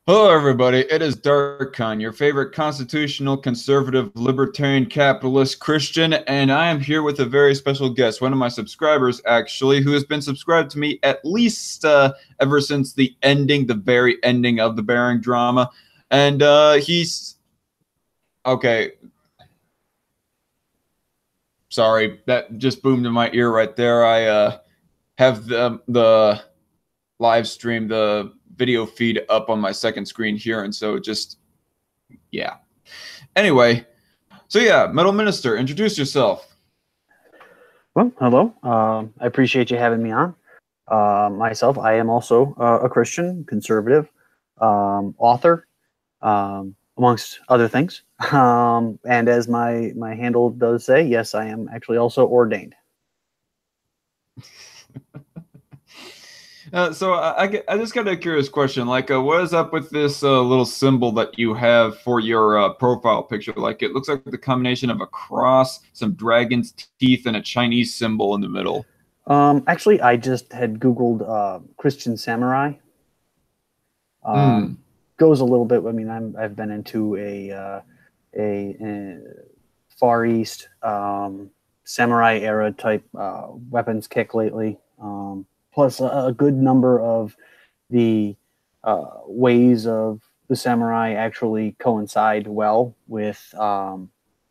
Hello, everybody. It is Darkon, your favorite constitutional, conservative, libertarian, capitalist Christian, and I am here with a very special guest, one of my subscribers, actually, who has been subscribed to me at least ever since the very ending of the Bearing drama. And he's okay. Sorry, that just boomed in my ear right there. I have the live stream, the video feed up on my second screen here, and so just yeah. Anyway, so yeah, Metal Minister, introduce yourself. Well, hello. I appreciate you having me on. Myself, I am also a Christian, conservative, author, amongst other things. And as my handle does say, yes, I am actually also ordained. I just got a curious question. Like, what is up with this little symbol that you have for your profile picture? Like, it looks like the combination of a cross, some dragon's teeth, and a Chinese symbol in the middle. Actually, I just had Googled Christian samurai. Goes a little bit. I mean, I've been into a Far East samurai era type weapons kick lately. Plus a good number of the ways of the samurai actually coincide well with the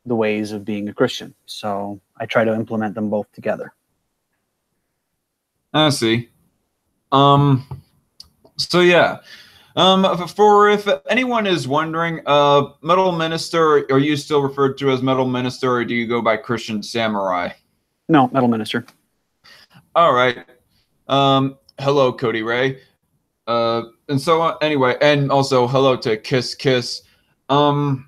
ways of being a Christian. So I try to implement them both together. I see. So yeah. For if anyone is wondering, Metal Minister, are you still referred to as Metal Minister, or do you go by Christian Samurai? No, Metal Minister. All right. Hello, Cody Ray. And so anyway, and also hello to Kiss Kiss. So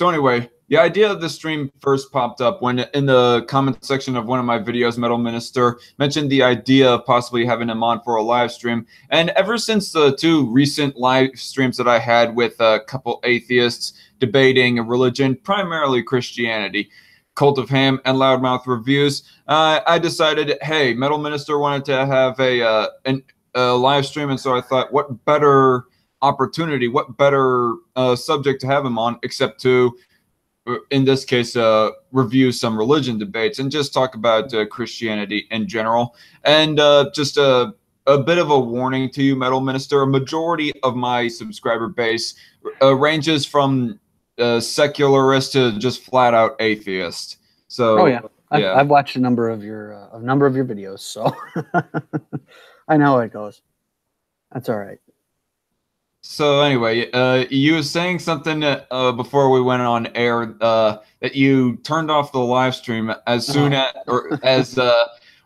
anyway, the idea of the stream first popped up when in the comment section of one of my videos, Metal Minister mentioned the idea of possibly having him on for a live stream. And ever since the two recent live streams that I had with a couple atheists debating a religion, primarily Christianity, CultofHam and LoudMouth Reviews, I decided, hey, Metal Minister wanted to have a live stream, and so I thought, what better opportunity, what better subject to have him on, except to, in this case, review some religion debates and just talk about Christianity in general. And just a bit of a warning to you, Metal Minister, a majority of my subscriber base ranges from secularist to just flat out atheist. So, oh yeah, I've watched a number of your videos, so I know how it goes. That's all right. So anyway, you were saying something before we went on air that you turned off the live stream as soon as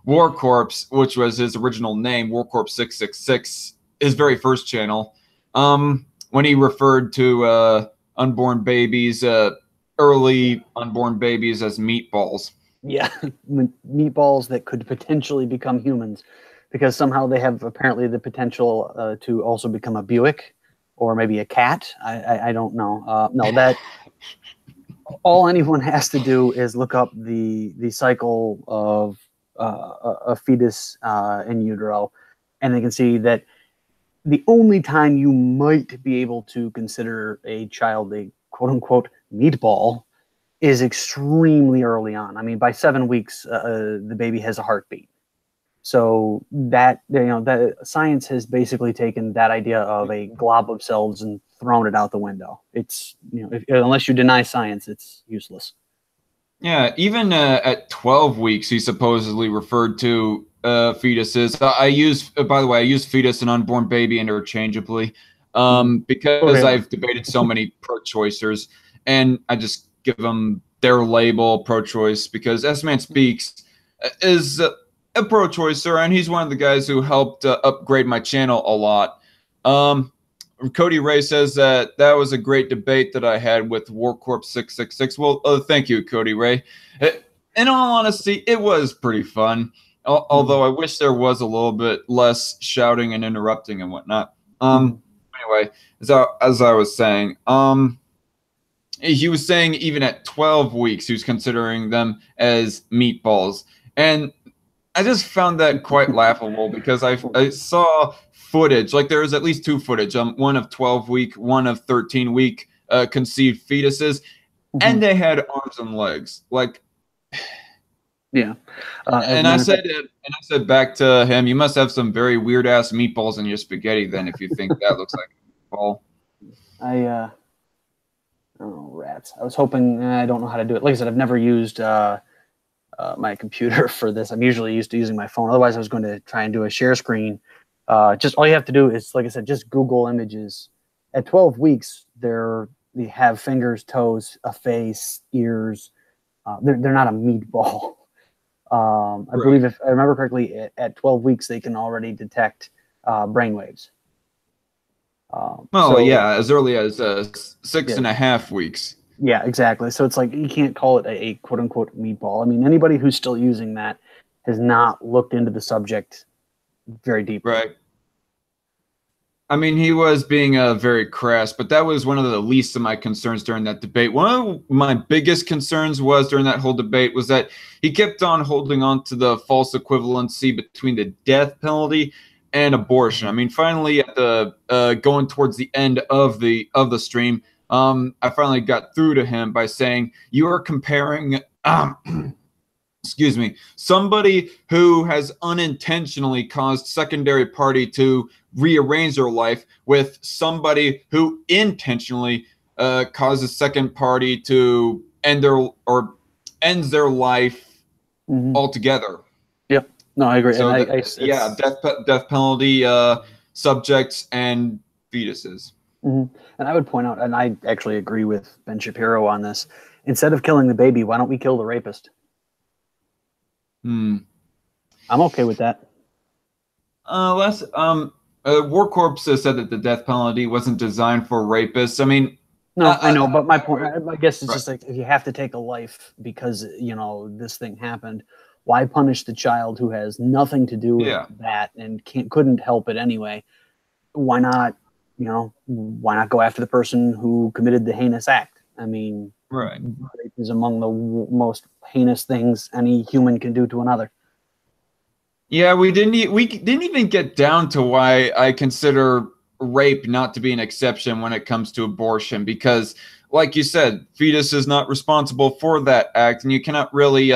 War Corpse, which was his original name, War Corpse 666, his very first channel, when he referred to unborn babies, early unborn babies as meatballs. Yeah, meatballs that could potentially become humans, because somehow they have apparently the potential to also become a Buick or maybe a cat. I don't know. No, that all anyone has to do is look up the cycle of a fetus in utero, and they can see that the only time you might be able to consider a child a quote-unquote meatball is extremely early on. I mean, by 7 weeks, the baby has a heartbeat. So that, that science has basically taken that idea of a glob of cells and thrown it out the window. It's, unless you deny science, it's useless. Yeah, even at 12 weeks, he supposedly referred to fetuses. By the way, I use fetus and unborn baby interchangeably because I've debated so many pro-choicers, and I just give them their label, pro-choice, because S-Man Speaks is a pro-choicer, and he's one of the guys who helped upgrade my channel a lot. Cody Ray says that was a great debate that I had with War Corp 666. Well, thank you, Cody Ray. In all honesty, it was pretty fun. Although I wish there was a little bit less shouting and interrupting and whatnot. Anyway, as I was saying, he was saying even at 12 weeks, he was considering them as meatballs. And I just found that quite laughable because I saw footage. Like there was at least 2 footage. One of 12-week, one of 13-week conceived fetuses, and they had arms and legs. Like, yeah. And I said back to him, you must have some very weird ass meatballs in your spaghetti then, if you think that looks like a meatball. I don't know, rats. I was hoping. I don't know how to do it. Like I said, I've never used my computer for this. I'm usually used to using my phone. Otherwise, I was going to try and do a share screen. Just all you have to do is, like I said, just Google images. At 12 weeks, they have fingers, toes, a face, ears. They're not a meatball. I believe, if I remember correctly, at 12 weeks they can already detect brainwaves. As early as 6.5 weeks. Yeah, exactly. So it's like you can't call it a quote unquote meatball. I mean, anybody who's still using that has not looked into the subject very deeply. Right. I mean, he was being very crass, but that was one of the least of my concerns during that debate. One of my biggest concerns was during that whole debate was that he kept on holding on to the false equivalency between the death penalty and abortion. I mean, finally, at the going towards the end of the stream, I finally got through to him by saying, you are comparing excuse me, somebody who has unintentionally caused secondary party to rearrange their life with somebody who intentionally causes second party to ends their life altogether. Yep. No, I agree. So and death penalty subjects and fetuses. And I would point out, and I actually agree with Ben Shapiro on this. Instead of killing the baby, why don't we kill the rapist? I'm okay with that. War Corps said that the death penalty wasn't designed for rapists. I mean, no, I know, but my point, I guess, it's just like, if you have to take a life because this thing happened, why punish the child who has nothing to do with that and couldn't help it anyway? Why not? Why not go after the person who committed the heinous act? I mean, rape is among the most heinous things any human can do to another. Yeah, we didn't even get down to why I consider rape not to be an exception when it comes to abortion, because, like you said, fetus is not responsible for that act, and you cannot really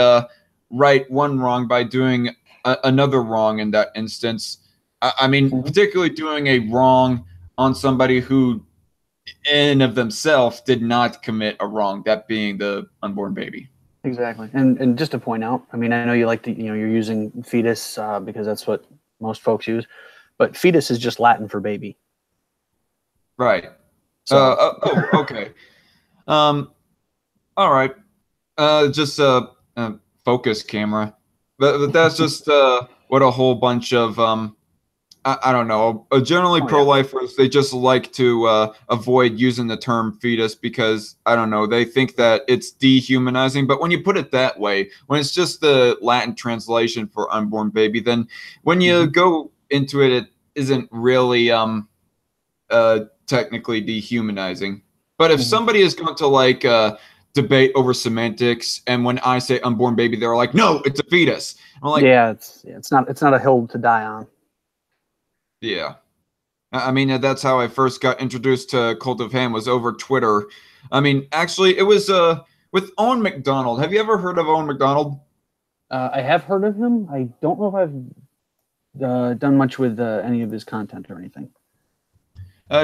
right one wrong by doing another wrong in that instance. I mean, particularly doing a wrong on somebody who in and of themselves did not commit a wrong, that being the unborn baby. Exactly. And just to point out, I mean, I know you like to, you're using fetus because that's what most folks use, but fetus is just Latin for baby. Right. So. Okay. All right. Just a focus camera, but that's just what a whole bunch of I don't know. Generally, pro-lifers, they just like to avoid using the term fetus because, I don't know, they think that it's dehumanizing. But when you put it that way, when it's just the Latin translation for unborn baby, then when you go into it, it isn't really technically dehumanizing. But if somebody is going to debate over semantics, and when I say unborn baby, they're like, no, it's a fetus. I'm like, it's not a hill to die on. Yeah. I mean, that's how I first got introduced to CultofHam, was over Twitter. I mean, actually, it was with Owen McDonald. Have you ever heard of Owen McDonald? I have heard of him. I don't know if I've done much with any of his content or anything.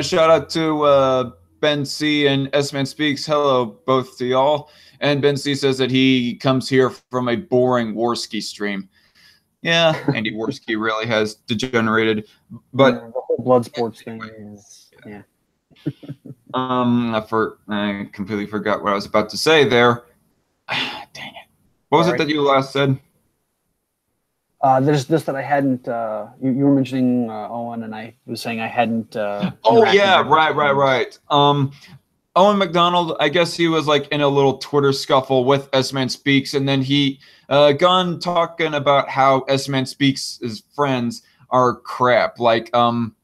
Shout out to Ben C and S-Man Speaks. Hello, both to y'all. And Ben C says that he comes here from a boring Warski stream. Yeah, Andy Warski really has degenerated, but the whole blood sports thing is I completely forgot what I was about to say there. Dang it! What was it that you last said? There's this that I hadn't. You were mentioning Owen, and I was saying I hadn't. Oh yeah, right. Owen McDonald, I guess he was like in a little Twitter scuffle with S-Man Speaks, and then he gone talking about how S-Man Speaks' friends are crap. Like, and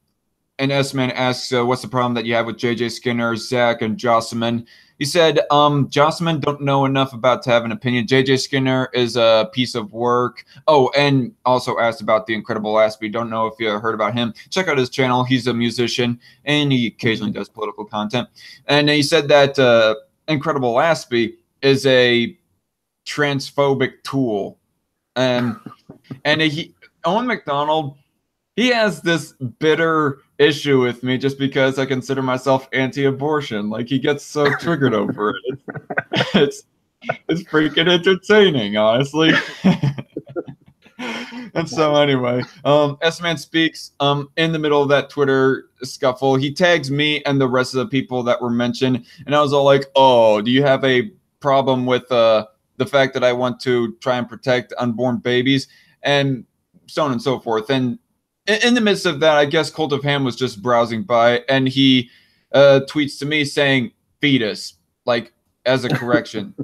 S-Man asks, what's the problem that you have with JJ Skinner, Zach, and Jossaman? He said, Jocelyn don't know enough about to have an opinion. JJ Skinner is a piece of work. Oh, and also asked about the Incredible Aspie. Don't know if you heard about him. Check out his channel. He's a musician, and he occasionally does political content. And he said that Incredible Aspie is a transphobic tool. And Owen McDonald, he has this bitter issue with me just because I consider myself anti-abortion. Like, he gets so triggered over it. It's freaking entertaining, honestly. And so anyway, S-Man Speaks, in the middle of that Twitter scuffle, he tags me and the rest of the people that were mentioned, and I was all like, oh, do you have a problem with the fact that I want to try and protect unborn babies, and so on and so forth. And in the midst of that, I guess CultofHam was just browsing by, and he tweets to me saying fetus, like, as a correction.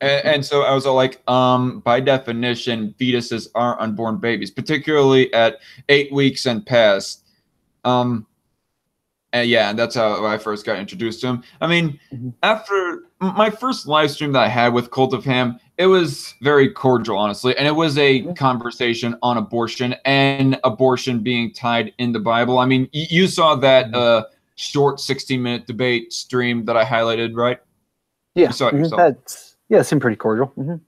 and so I was all like, by definition, fetuses are unborn babies, particularly at 8 weeks and past. And yeah, that's how I first got introduced to him. I mean, after my first live stream that I had with CultofHam, it was very cordial, honestly. And it was a conversation on abortion and abortion being tied in the Bible. I mean, you saw that short 16-minute debate stream that I highlighted, right? Yeah. You saw it yourself. It seemed pretty cordial.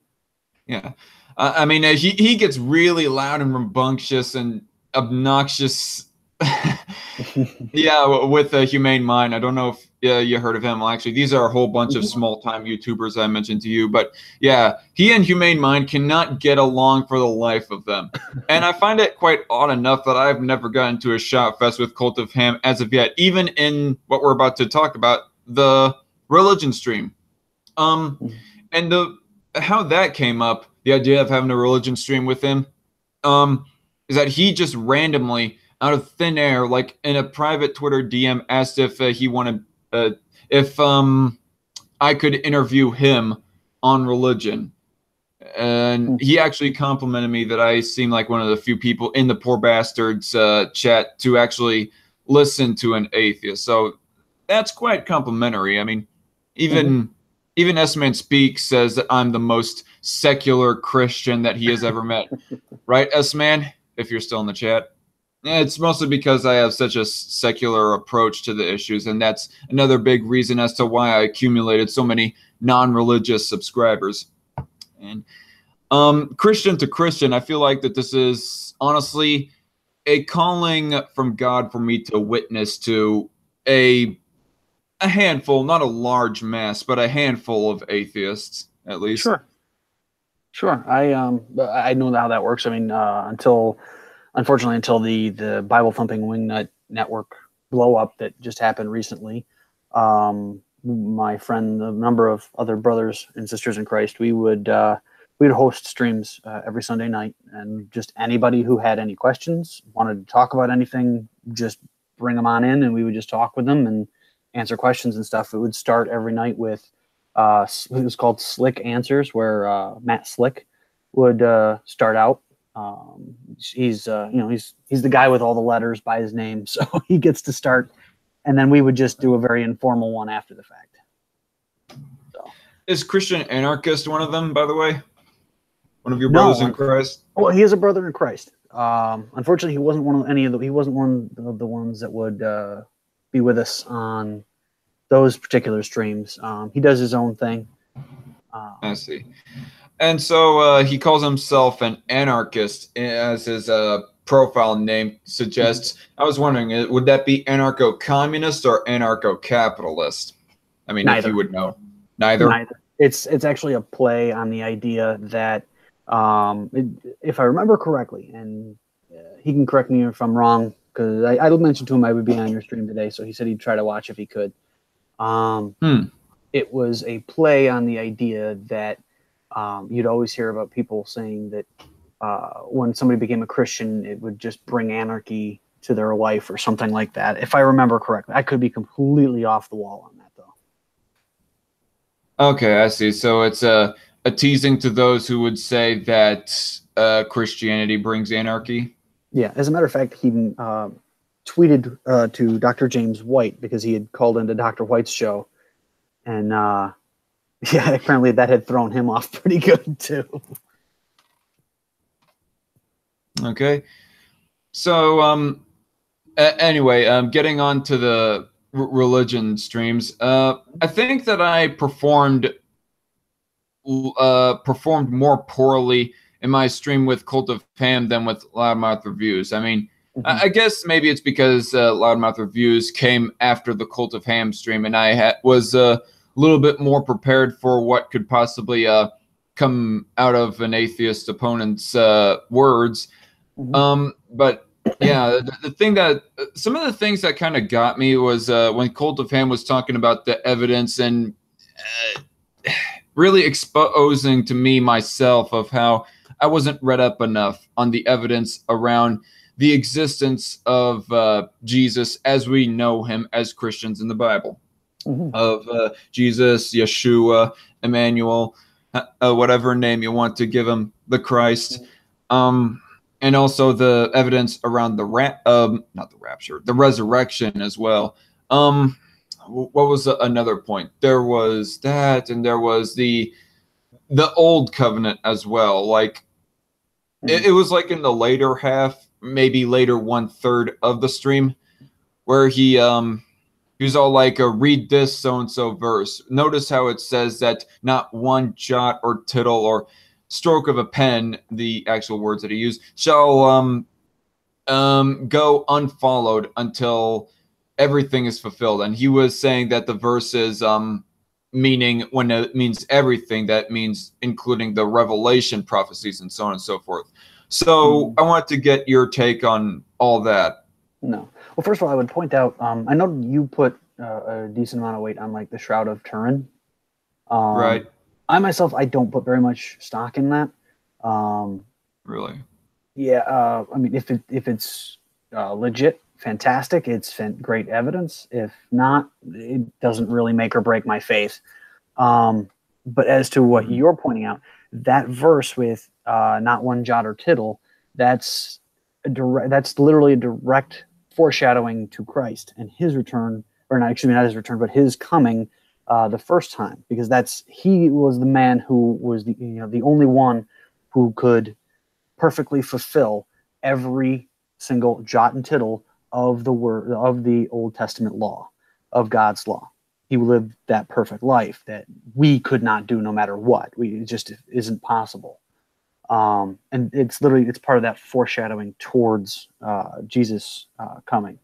Yeah. I mean, he gets really loud and rambunctious and obnoxious. Yeah, with a Humane Mind. I don't know if you heard of him. Well, actually, these are a whole bunch of small-time YouTubers I mentioned to you. But yeah, he and Humane Mind cannot get along for the life of them. And I find it quite odd enough that I've never gotten to a shout fest with CultofHam as of yet, even in what we're about to talk about, the religion stream. And how that came up, the idea of having a religion stream with him, is that he just randomly, out of thin air, like in a private Twitter DM, asked if he wanted, if I could interview him on religion. And he actually complimented me that I seem like one of the few people in the Poor Bastards chat to actually listen to an atheist. So that's quite complimentary. I mean, even S-Man Speaks says that I'm the most secular Christian that he has ever met. Right, S-Man? If you're still in the chat. It's mostly because I have such a secular approach to the issues, and that's another big reason as to why I accumulated so many non-religious subscribers. And Christian to Christian, I feel like that this is honestly a calling from God for me to witness to a handful, not a large mass, but a handful of atheists, at least. Sure. I know how that works. I mean, unfortunately, until the Bible thumping wingnut network blow up that just happened recently, my friend, a number of other brothers and sisters in Christ, we'd host streams every Sunday night, and just anybody who had any questions, wanted to talk about anything, just bring them on in, and we would just talk with them and answer questions and stuff. It would start every night with it was called Slick Answers, where Matt Slick would start out. He's the guy with all the letters by his name, so he gets to start, and then we would just do a very informal one after the fact. So. Is Christian Anarchist one of them, by the way? One of your brothers in Christ? Well, he is a brother in Christ. Unfortunately, he wasn't one of the ones that would be with us on those particular streams. He does his own thing. I see. And so he calls himself an anarchist, as his profile name suggests. I was wondering, would that be anarcho-communist or anarcho-capitalist? I mean, Neither. if you would know. Neither? It's actually a play on the idea that, if I remember correctly, and he can correct me if I'm wrong, because I mentioned to him I would be on your stream today, so he said he'd try to watch if he could. It was a play on the idea that you'd always hear about people saying that when somebody became a Christian, it would just bring anarchy to their life or something like that. If I remember correctly, I could be completely off the wall on that, though. Okay, I see. So it's a teasing to those who would say that Christianity brings anarchy. Yeah, as a matter of fact, he tweeted to Dr. James White, because he had called into Dr. White's show, And yeah, apparently that had thrown him off pretty good too. Okay. So anyway, getting on to the religion streams. I think that I performed more poorly in my stream with Cult of Ham than with LoudMouth Reviews. I mean, I guess maybe it's because LoudMouth Reviews came after the Cult of Ham stream, and I was a little bit more prepared for what could possibly come out of an atheist opponent's words. But yeah, the thing that some of the things that kind of got me was when Cult of Ham was talking about the evidence and really exposing to me myself of how I wasn't read up enough on the evidence around the existence of Jesus as we know him as Christians in the Bible, of Jesus, Yeshua, Emmanuel, whatever name you want to give him, the Christ, and also the evidence around the not the rapture, the resurrection as well. What was another point? There was that, and there was the old covenant as well. Like it was like in the later half, maybe later 1/3 of the stream, where he was all like, read this so and so verse. Notice how it says that not one jot or tittle or stroke of a pen, the actual words that he used, shall go unfollowed until everything is fulfilled. And he was saying that the verse is meaning, when it means everything, that means including the revelation prophecies and so on and so forth. So I want to get your take on all that. No. Well, first of all, I would point out, I know you put a decent amount of weight on like the Shroud of Turin. Right. I myself, I don't put very much stock in that. Really? Yeah. I mean, if it's legit, fantastic. It's great evidence. If not, it doesn't really make or break my faith. But as to what you're pointing out, that verse with not one jot or tittle, that's literally a direct foreshadowing to Christ and his return, or not, excuse me, not his return, but his coming the first time, because he was the man who was the only one who could perfectly fulfill every single jot and tittle of the Old Testament law, of God's law. He lived that perfect life that we could not do no matter what. It just isn't possible. And it's part of that foreshadowing towards Jesus coming.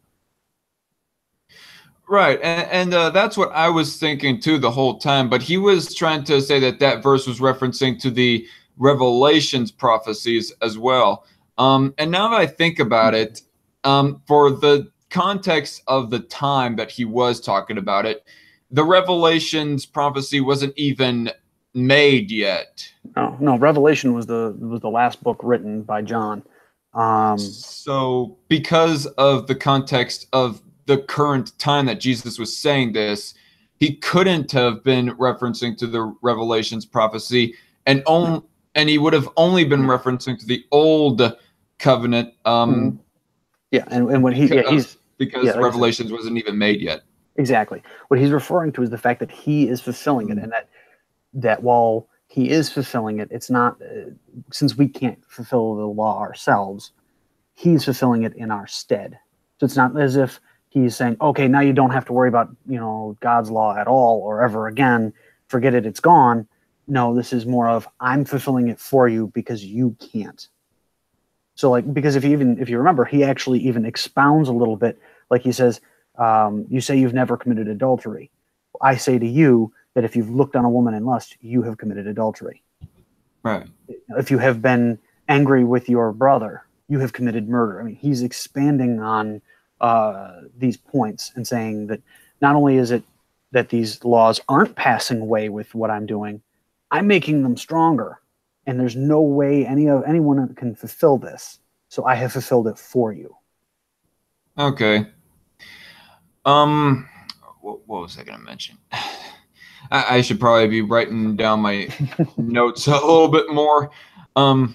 Right, and that's what I was thinking too the whole time. But he was trying to say that verse was referencing to the Revelations prophecies as well. And now that I think about it, for the context of the time that he was talking about it, the Revelations prophecy wasn't even made yet. No, Revelation was the last book written by John. So because of the context of the current time that Jesus was saying this, he couldn't have been referencing to the Revelations prophecy, and he would have only been referencing to the old covenant. Yeah, and when because Revelations wasn't even made yet. Exactly. What he's referring to is the fact that he is fulfilling it, and that while he is fulfilling it, it's not since we can't fulfill the law ourselves, he's fulfilling it in our stead. So it's not as if he's saying, okay, now you don't have to worry about God's law at all or ever again. Forget it, it's gone. No, this is more of I'm fulfilling it for you because you can't. So because if you remember, he actually even expounds a little bit. Like he says, you say you've never committed adultery. I say to you that if you've looked on a woman in lust, you have committed adultery. Right. If you have been angry with your brother, you have committed murder. I mean, he's expanding on these points and saying that not only is it that these laws aren't passing away with what I'm doing, I'm making them stronger. And there's no way anyone can fulfill this. So I have fulfilled it for you. Okay. What was I going to mention? I should probably be writing down my notes a little bit more. Oh,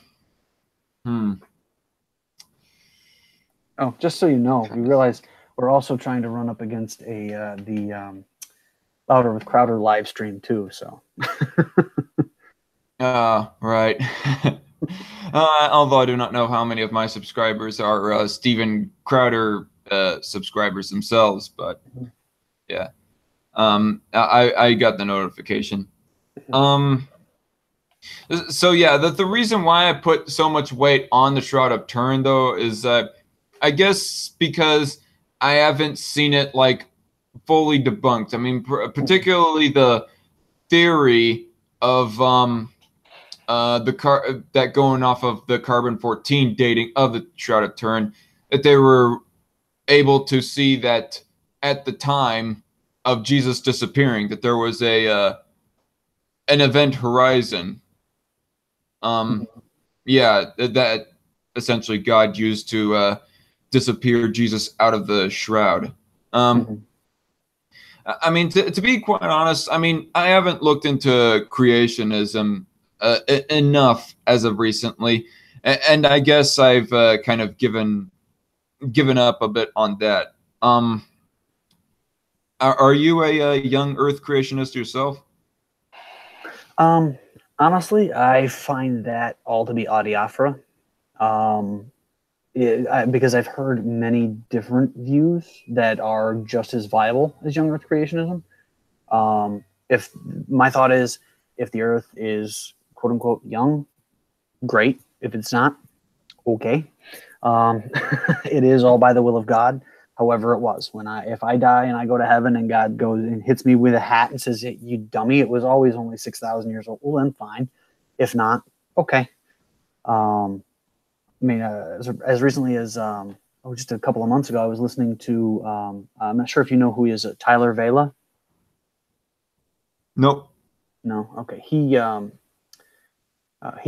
just so you know, we realize we're also trying to run up against the Louder with Crowder live stream too. So. Right. Although I do not know how many of my subscribers are Steven Crowder subscribers themselves, but yeah. I got the notification. So yeah, the reason why I put so much weight on the Shroud of Turin though is I guess because I haven't seen it like fully debunked. I mean, particularly the theory of that going off of the carbon-14 dating of the Shroud of Turin, that they were able to see that at the time of Jesus disappearing, that there was an event horizon. Yeah, that essentially God used to disappear Jesus out of the shroud. I mean, to be quite honest, I mean, I haven't looked into creationism enough as of recently, and I guess I've kind of given up a bit on that. Are you a young Earth creationist yourself? Honestly, I find that all to be adiaphora. Because I've heard many different views that are just as viable as young Earth creationism. If my thought is, if the Earth is quote unquote young, great. If it's not, okay. It is all by the will of God. However, it was if I die and I go to heaven and God goes and hits me with a hat and says, "You dummy, it was always only 6,000 years old." Well, then fine. If not, okay. I mean, as recently as just a couple of months ago, I was listening to, I'm not sure if you know who he is, Tyler Vela. Nope. No? Okay. He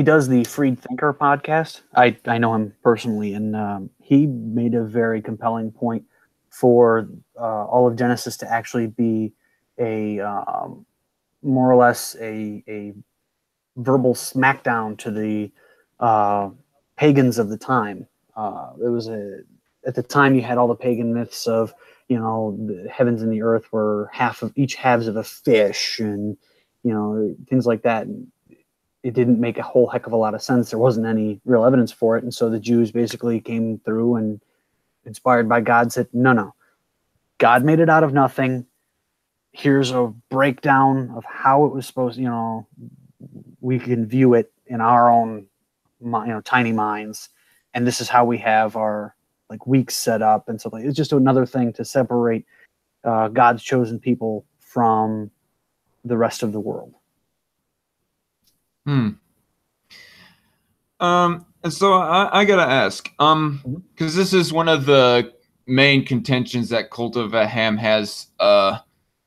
does the Freethinker podcast. I know him personally, and he made a very compelling point for all of Genesis to actually be a more or less a verbal smackdown to the pagans of the time. It was at the time you had all the pagan myths of, the heavens and the earth were each halves of a fish, and things like that. And it didn't make a whole heck of a lot of sense. There wasn't any real evidence for it, and so the Jews basically came through and, inspired by God, said, "No, God made it out of nothing. Here's a breakdown of how it was supposed. We can view it in our own, tiny minds, and this is how we have our weeks set up and stuff like. It's just another thing to separate God's chosen people from the rest of the world." And so I gotta ask, because this is one of the main contentions that CultofHam has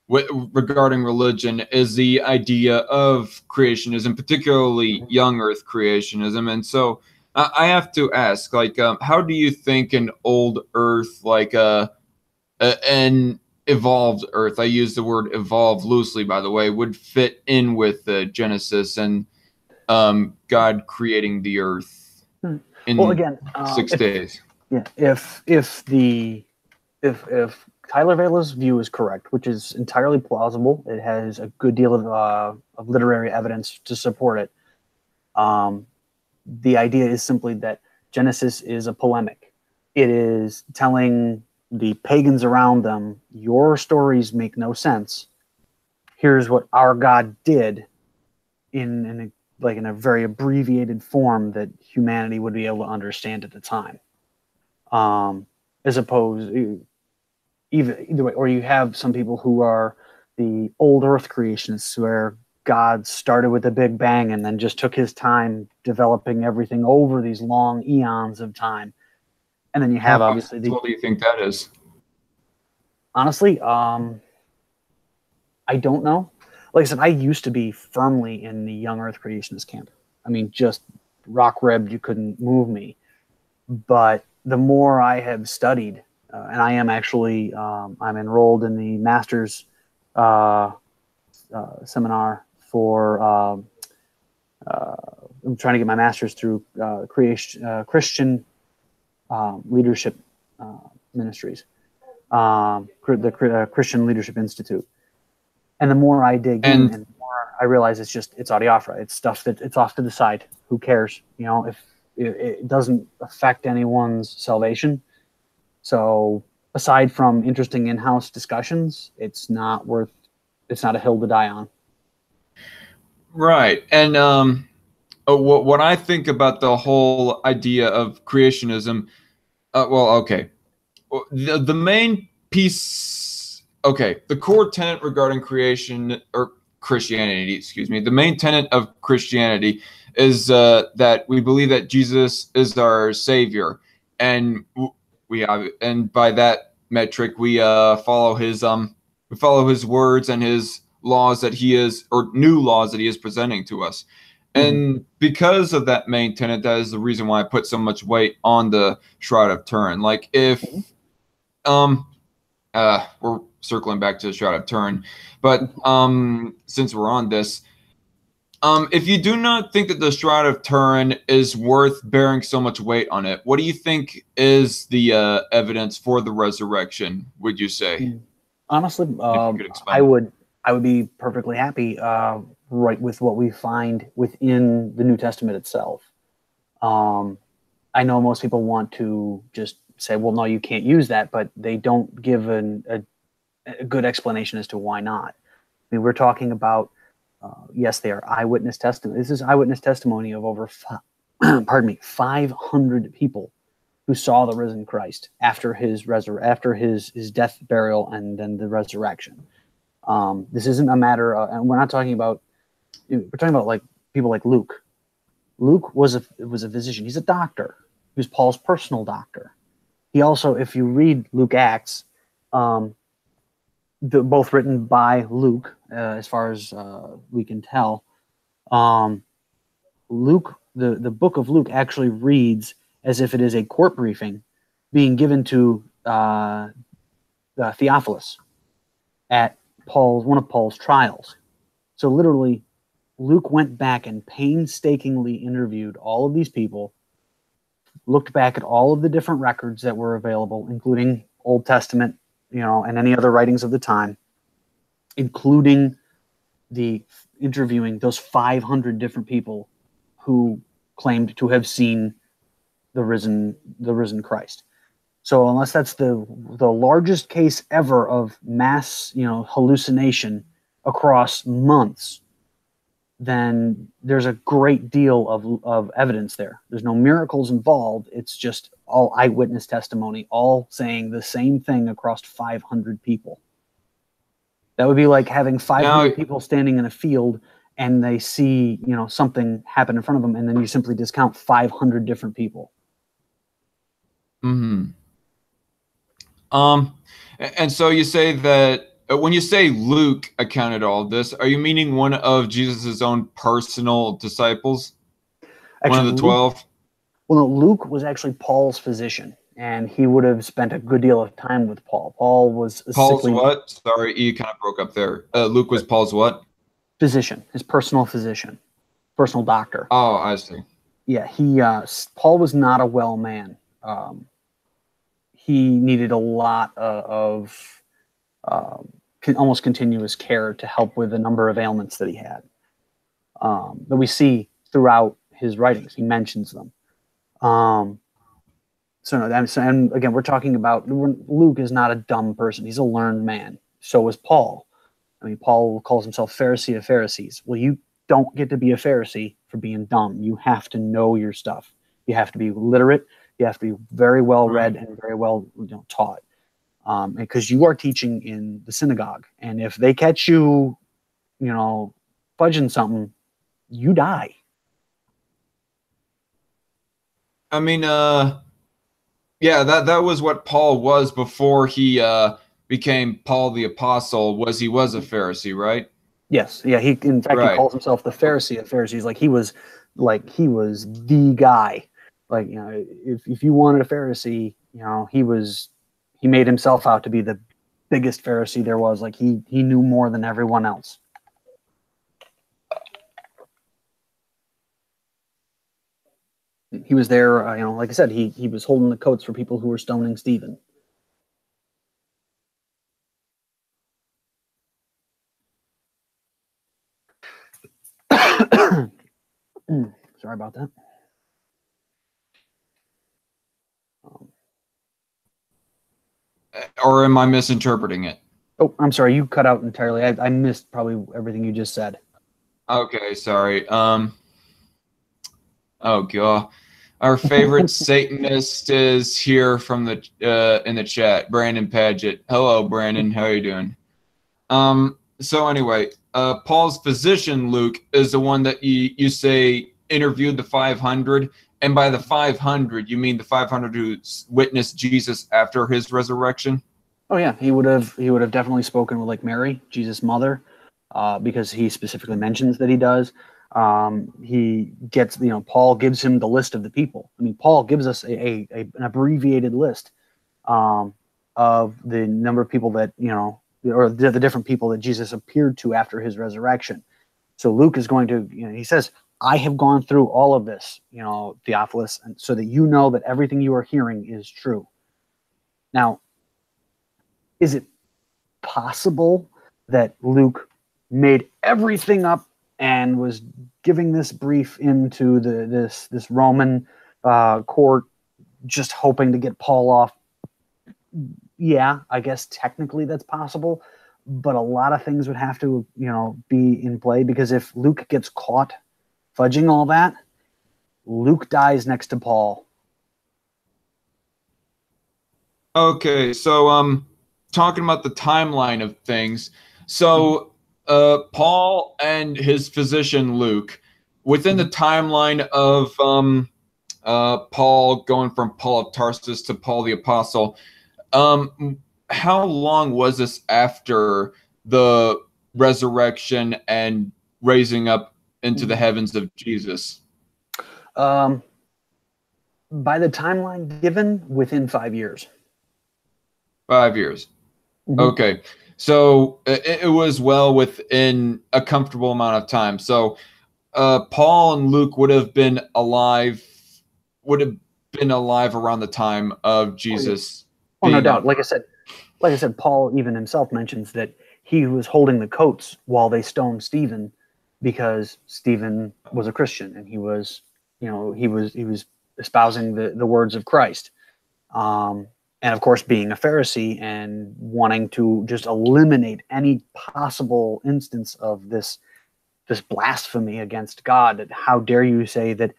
regarding religion, is the idea of creationism, particularly young Earth creationism. And so I have to ask, how do you think an old Earth, an evolved Earth, I use the word evolve loosely, by the way, would fit in with Genesis and God creating the Earth in 6 days? Yeah, if Tyler Vela's view is correct, which is entirely plausible, it has a good deal of literary evidence to support it. The idea is simply that Genesis is a polemic. It is telling the pagans around them, your stories make no sense. Here's what our God did in a very abbreviated form that humanity would be able to understand at the time. As opposed, either way, or you have some people who are the old Earth creationists, where God started with the Big Bang and then just took his time developing everything over these long eons of time. And then you have obviously what do you think that is? Honestly, I don't know. Like I said, I used to be firmly in the young Earth creationist camp. I mean, just rock ribbed, you couldn't move me. But the more I have studied, and I am actually, I'm enrolled in the master's seminar for, I'm trying to get my master's through Christian leadership ministries, the Christian Leadership Institute. And the more I dig in, And and the more I realize it's Audiophora. It's stuff that it's off to the side. Who cares? You know, if it doesn't affect anyone's salvation. So aside from interesting in-house discussions, it's not a hill to die on. right. And what I think about the whole idea of creationism, well, okay. The main piece, okay, the core tenet regarding creation or Christianity, excuse me, the main tenet of Christianity is that we believe that Jesus is our Savior, and and by that metric, we follow his words and his laws that he is, or new laws that he is presenting to us. And because of that main tenet, that is the reason why I put so much weight on the Shroud of Turin. Like if we're circling back to the Shroud of Turin, but since we're on this, if you do not think that the Shroud of Turin is worth bearing so much weight on it, what do you think is the evidence for the resurrection, would you say? Honestly, I would be perfectly happy right with what we find within the New Testament itself. I know most people want to just say, well, no, you can't use that, but they don't give a good explanation as to why not. I mean, we're talking about, yes, they are eyewitness testimony. This is eyewitness testimony of over 500 people who saw the risen Christ after his death, burial, and then the resurrection. This isn't a matter of, and we're not talking about, we're talking about like people like Luke. Luke was a physician. He's a doctor. He was Paul's personal doctor. He also, if you read Luke Acts, both written by Luke, as far as we can tell, Luke, the book of Luke actually reads as if it is a court briefing being given to Theophilus at one of Paul's trials. So literally, Luke went back and painstakingly interviewed all of these people, looked back at all of the different records that were available, including Old Testament, and any other writings of the time, including the interviewing those 500 different people who claimed to have seen the risen Christ. So unless that's the largest case ever of mass, hallucination across months, then there's a great deal of evidence there. There's no miracles involved. It's just all eyewitness testimony, all saying the same thing across 500 people. That would be like having 500 people standing in a field and they see, something happen in front of them, and then you simply discount 500 different people. And so you say that when you say Luke accounted all of this, are you meaning one of Jesus's own personal disciples? Actually, one of the 12? Well, no, Luke was actually Paul's physician, and he would have spent a good deal of time with Paul. Paul was Paul's what? Sorry, you kind of broke up there. Luke was Paul's what? Physician, his personal physician, personal doctor. Oh, I see. Yeah, Paul was not a well man. He needed a lot of almost continuous care to help with a number of ailments that he had, that we see throughout his writings. He mentions them. And again, we're talking about, Luke is not a dumb person. He's a learned man. So is Paul. I mean, Paul calls himself Pharisee of Pharisees. Well, you don't get to be a Pharisee for being dumb. You have to know your stuff. You have to be literate. You have to be very well read and very well taught. Because you are teaching in the synagogue. And if they catch you, fudging something, you die. I mean, yeah, that was what Paul was before he became Paul the Apostle. He was a Pharisee, right? Yes. Yeah. He calls himself the Pharisee of Pharisees. He was the guy. If you wanted a Pharisee, he made himself out to be the biggest Pharisee there was. He knew more than everyone else. He was there, like I said, he was holding the coats for people who were stoning Stephen. Sorry about that. Or am I misinterpreting it? Oh, I'm sorry. You cut out entirely. I missed probably everything you just said. Okay, sorry. Oh god. Our favorite Satanist is here from the in the chat, Brandon Paget. Hello, Brandon. How are you doing? So anyway, Paul's physician, Luke, is the one that you say interviewed the 500, and by the 500, you mean the 500 who witnessed Jesus after his resurrection? Oh yeah, he would have definitely spoken with like Mary, Jesus' mother, because he specifically mentions that he does. He gets, Paul gives him the list of the people. I mean, Paul gives us an abbreviated list of the number of people that, or the different people that Jesus appeared to after his resurrection. So Luke is going to, he says, I have gone through all of this, Theophilus, and so that you know that everything you are hearing is true. Now, is it possible that Luke made everything up and was giving this brief into this Roman court, just hoping to get Paul off? Yeah, I guess technically that's possible, but a lot of things would have to, be in play, because if Luke gets caught fudging all that, Luke dies next to Paul. Okay, so talking about the timeline of things. So Paul and his physician Luke, within the timeline of Paul going from Paul of Tarsus to Paul the Apostle, how long was this after the resurrection and raising up into the heavens of Jesus? By the timeline given, within 5 years. 5 years. Mm-hmm. Okay. So it was well within a comfortable amount of time. So Paul and Luke would have been alive around the time of Jesus. Oh, no doubt. Like I said, Paul even himself mentions that he was holding the coats while they stoned Stephen, because Stephen was a Christian and he was espousing the words of Christ. And of course, being a Pharisee and wanting to just eliminate any possible instance of this blasphemy against God. That how dare you say that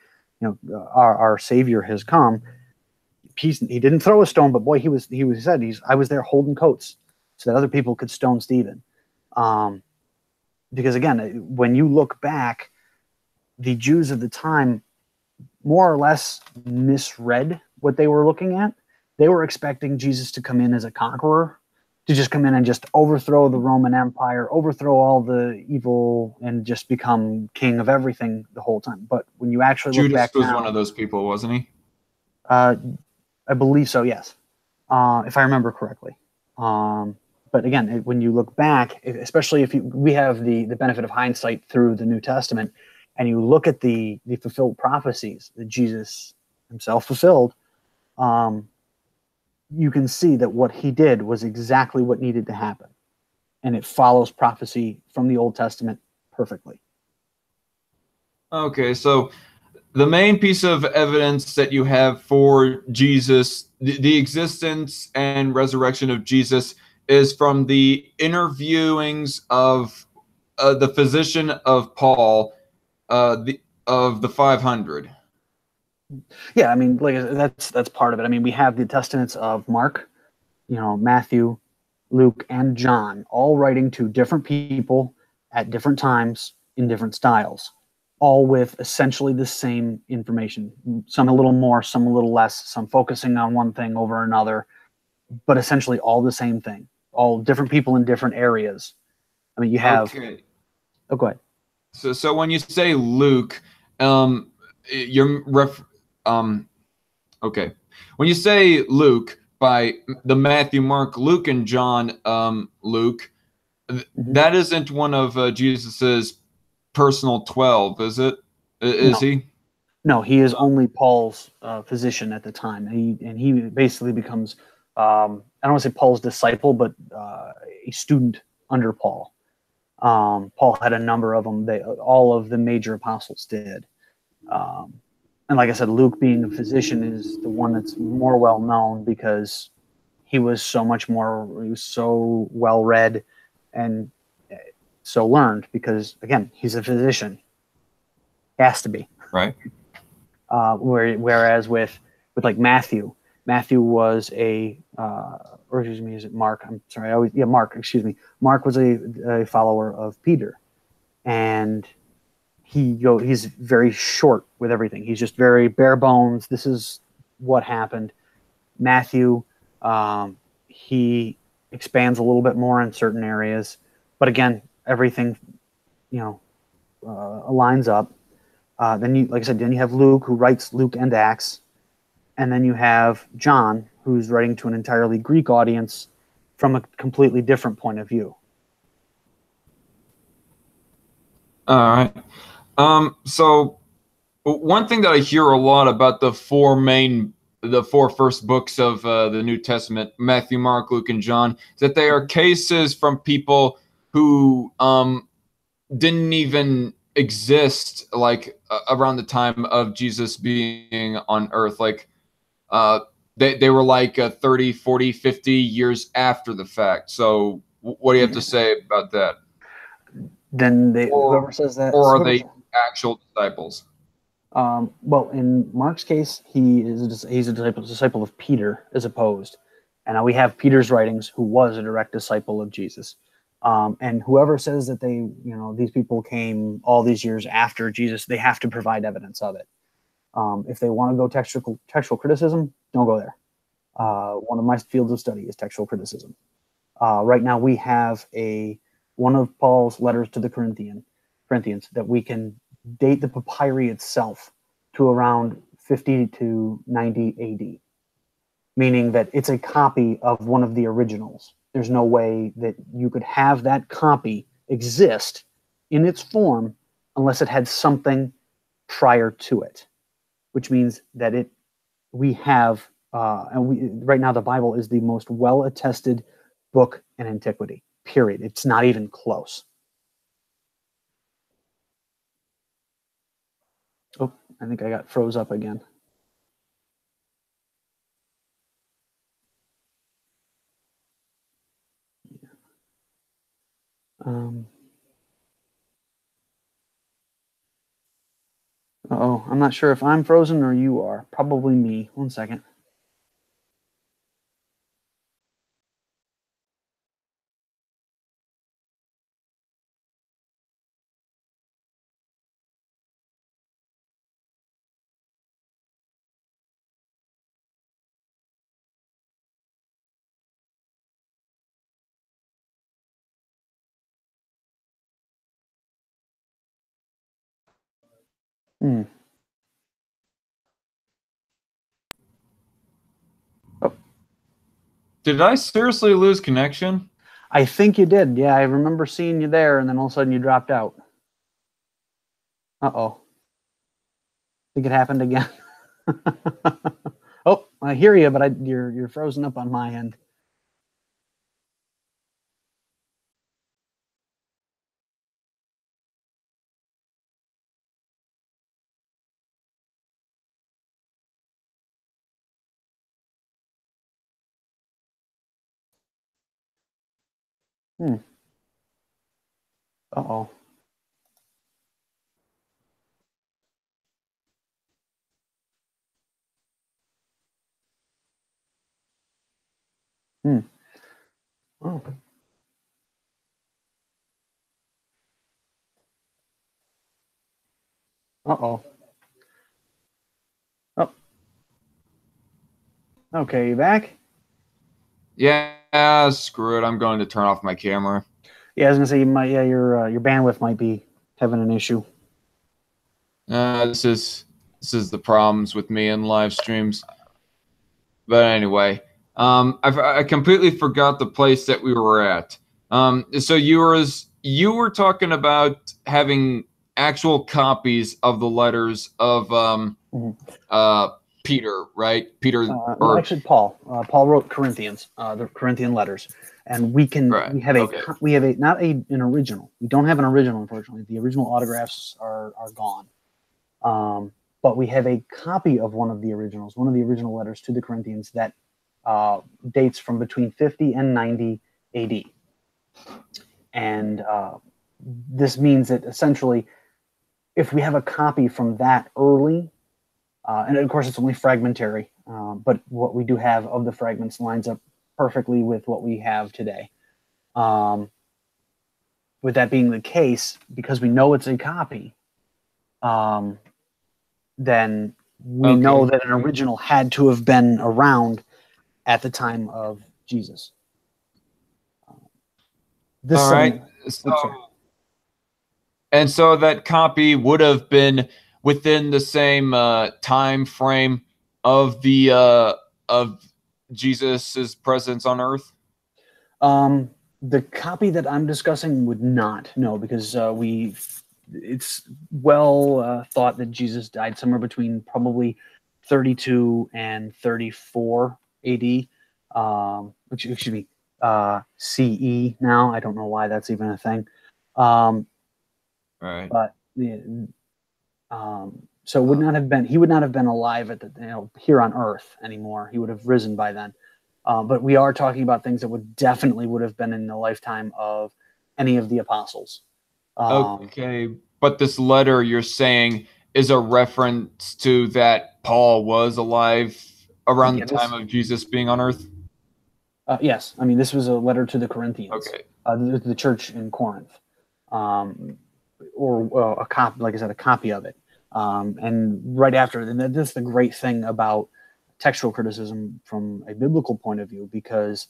our Savior has come? He didn't throw a stone, but boy, I was there holding coats so that other people could stone Stephen. Because again, when you look back, the Jews of the time more or less misread what they were looking at. They were expecting Jesus to come in as a conqueror, to just come in and just overthrow the Roman Empire, overthrow all the evil, and just become king of everything the whole time. But when you actually look back Judas was now, one of those people, wasn't he? I believe so, yes, if I remember correctly. But again, when you look back, especially if we have the benefit of hindsight through the New Testament, and you look at the fulfilled prophecies that Jesus himself fulfilled, you can see that what he did was exactly what needed to happen. And it follows prophecy from the Old Testament perfectly. Okay, so the main piece of evidence that you have for Jesus, the existence and resurrection of Jesus, is from the interviewings of the physician of Paul, of the 500. Yeah, I mean, like that's part of it. I mean, we have the testaments of Mark, Matthew, Luke, and John, all writing to different people at different times in different styles, all with essentially the same information. Some a little more, some a little less, some focusing on one thing over another, but essentially all the same thing. All different people in different areas. I mean, you have. Okay. Oh, go ahead. So when you say Luke, okay. When you say Luke by the Matthew, Mark, Luke, and John, Luke, that isn't one of Jesus's personal 12, is it? Is he? No, he is only Paul's physician at the time, and he basically becomes I don't want to say Paul's disciple, but a student under Paul. Paul had a number of them. All of the major apostles did. And like I said, Luke, being a physician, is the one that's more well known because he was so well read and so learned, because again, he's a physician. Has to be. Right. Whereas with like Matthew was or excuse me, is it Mark? I'm sorry. Mark. Excuse me. Mark was a follower of Peter, and he's very short with everything. He's just very bare bones. This is what happened. Matthew, he expands a little bit more in certain areas, but again, everything, lines up. Then like I said, then you have Luke, who writes Luke and Acts, and then you have John, who's writing to an entirely Greek audience from a completely different point of view. All right. So one thing that I hear a lot about the four first books of the New Testament, Matthew, Mark, Luke, and John, is that they are cases from people who didn't even exist around the time of Jesus being on earth. They were 30, 40, 50 years after the fact. So what do you have to say about that? Then whoever says that, or are they actual disciples? Well, in Mark's case, he's a disciple of Peter, as opposed. And we have Peter's writings, who was a direct disciple of Jesus. And whoever says that these people came all these years after Jesus, they have to provide evidence of it. If they want to go textual criticism, don't go there. One of my fields of study is textual criticism. Right now, we have one of Paul's letters to the Corinthians that we can date the papyri itself to around 50 to 90 AD, meaning that it's a copy of one of the originals. There's no way that you could have that copy exist in its form unless it had something prior to it, which means that we have, right now the Bible is the most well-attested book in antiquity, period. It's not even close. Oh, I think I got froze up again. Uh-oh, I'm not sure if I'm frozen or you are. Probably me. 1 second. Oh. Did I seriously lose connection? I think you did. Yeah, I remember seeing you there, and then all of a sudden you dropped out. Uh-oh. I think it happened again. Oh, I hear you, but you're frozen up on my end. Uh-oh. Oh. Uh-oh. Oh. Okay, you back? Yeah, screw it. I'm going to turn off my camera. Yeah, I was gonna say your bandwidth might be having an issue. This is the problems with me in live streams. But anyway, I completely forgot the place that we were at. So you were talking about having actual copies of the letters of Peter, right? Peter, No, actually, Paul. Paul wrote Corinthians, the Corinthian letters, and we have not an original. We don't have an original, unfortunately. The original autographs are gone. But we have a copy of one of the originals, one of the original letters to the Corinthians that dates from between 50 and 90 AD. And this means that essentially, if we have a copy from that early, and of course it's only fragmentary, but what we do have of the fragments lines up perfectly with what we have today. With that being the case, because we know it's a copy, then we know that an original had to have been around at the time of Jesus. All right. So that copy would have been within the same time frame of the of Jesus's presence on Earth. The copy that I'm discussing would not, no, because it's well thought that Jesus died somewhere between probably 32 and 34 AD, excuse me, CE now. I don't know why that's even a thing. Right. But so would not have been, he would not have been alive at here on Earth anymore. He would have risen by then. But we are talking about things that would have been in the lifetime of any of the apostles. Okay, but this letter you're saying is a reference to that Paul was alive around the time of Jesus being on Earth? Yes. I mean, this was a letter to the Corinthians. Okay. The church in Corinth. Or a copy, like I said, a copy of it. And right after, and that's the great thing about textual criticism from a biblical point of view, because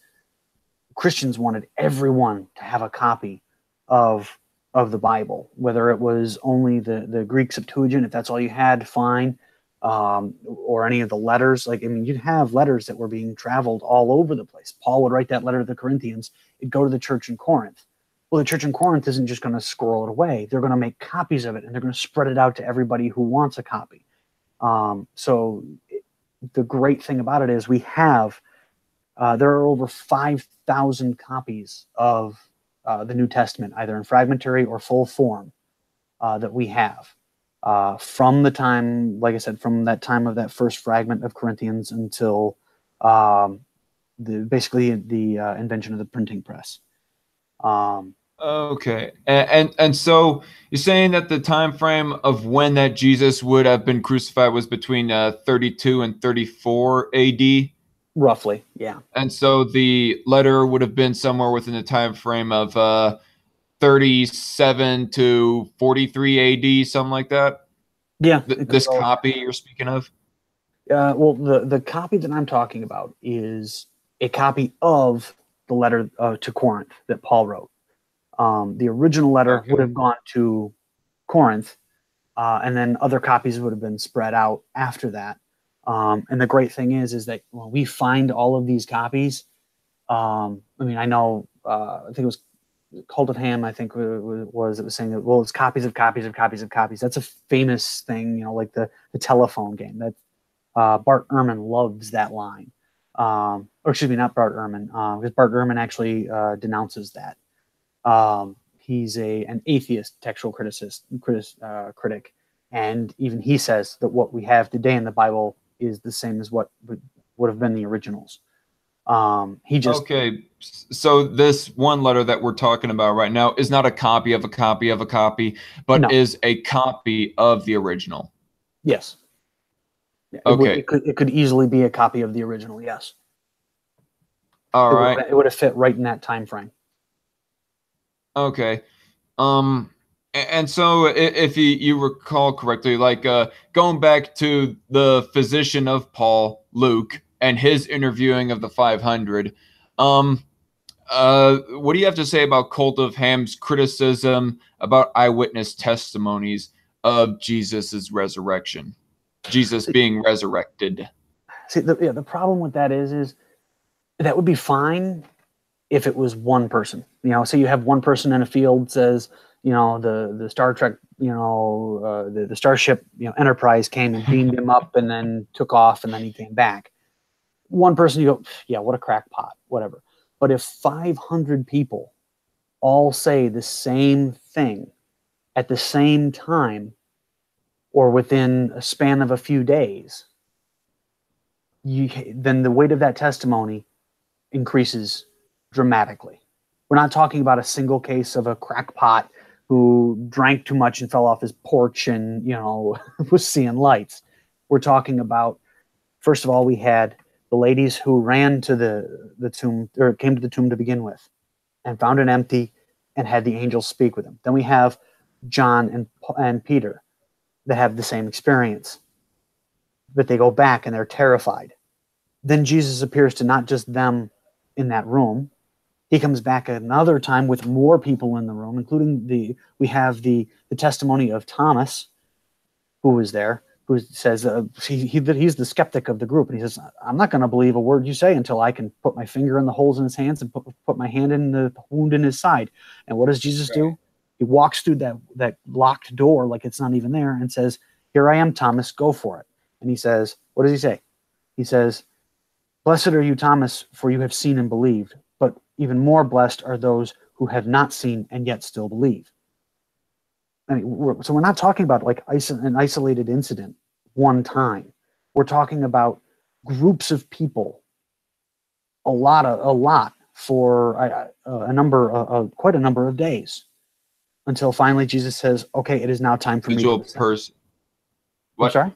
Christians wanted everyone to have a copy of the Bible, whether it was only the Greek Septuagint, if that's all you had, fine, or any of the letters. Like, I mean, you'd have letters that were being traveled all over the place. Paul would write that letter to the Corinthians. It'd go to the church in Corinth. Well, the church in Corinth isn't just going to squirrel it away. They're going to make copies of it, and they're going to spread it out to everybody who wants a copy. So the great thing about it is we have, there are over 5,000 copies of the New Testament, either in fragmentary or full form, that we have from the time, like I said, from that time of that first fragment of Corinthians until basically the invention of the printing press. Okay, and so you're saying that the time frame of when that Jesus would have been crucified was between 32 and 34 AD? Roughly, yeah. And so the letter would have been somewhere within the time frame of 37 to 43 AD, something like that? Yeah. This copy you're speaking of? Well, the copy that I'm talking about is a copy of the letter to Corinth that Paul wrote. The original letter would have gone to Corinth, and then other copies would have been spread out after that. And the great thing is that when we find all of these copies, I mean, I know, I think it was CultofHam, I think it was saying that, well, it's copies of copies of copies of copies. That's a famous thing, like the telephone game. That Bart Ehrman loves that line. Or excuse me, not Bart Ehrman, because Bart Ehrman actually denounces that. He's an atheist textual critic, and even he says that what we have today in the Bible is the same as what would have been the originals. Okay, so this one letter that we're talking about right now is not a copy of a copy of a copy, but is a copy of the original. Yes. Okay. It could easily be a copy of the original. Yes. All right. It would have fit right in that time frame. Okay. And so if you recall correctly, like going back to the physician of Paul, Luke, and his interviewing of the 500, what do you have to say about CultofHam's criticism about eyewitness testimonies of Jesus's resurrection, Jesus being resurrected? See, the problem with that is that would be fine if it was one person. You know, say you have one person in a field says, you know, the Star Trek, you know, the Starship, you know, Enterprise came and beamed him up and then took off and then he came back. One person, you go, yeah, what a crackpot, whatever. But if 500 people all say the same thing at the same time or within a span of a few days, then the weight of that testimony increases dramatically. We're not talking about a single case of a crackpot who drank too much and fell off his porch and, you know, was seeing lights. We're talking about, first of all, we had the ladies who ran to the tomb, or came to the tomb to begin with, and found it empty and had the angels speak with them. Then we have John and Peter that have the same experience, but they go back and they're terrified. Then Jesus appears to not just them in that room. He comes back another time with more people in the room, including we have the testimony of Thomas, who was there, who says he's the skeptic of the group, and he says, I'm not going to believe a word you say until I can put my finger in the holes in his hands and put my hand in the wound in his side. And what does Jesus do? He walks through that locked door like it's not even there and says, here I am, Thomas, go for it. And he says, what does he say? He says, blessed are you, Thomas, for you have seen and believed, but even more blessed are those who have not seen and yet still believe. I mean, so we're not talking about like an isolated incident one time. We're talking about groups of people, a lot for quite a number of days, until finally Jesus says, okay, it is now time for me to person. What? I'm sorry?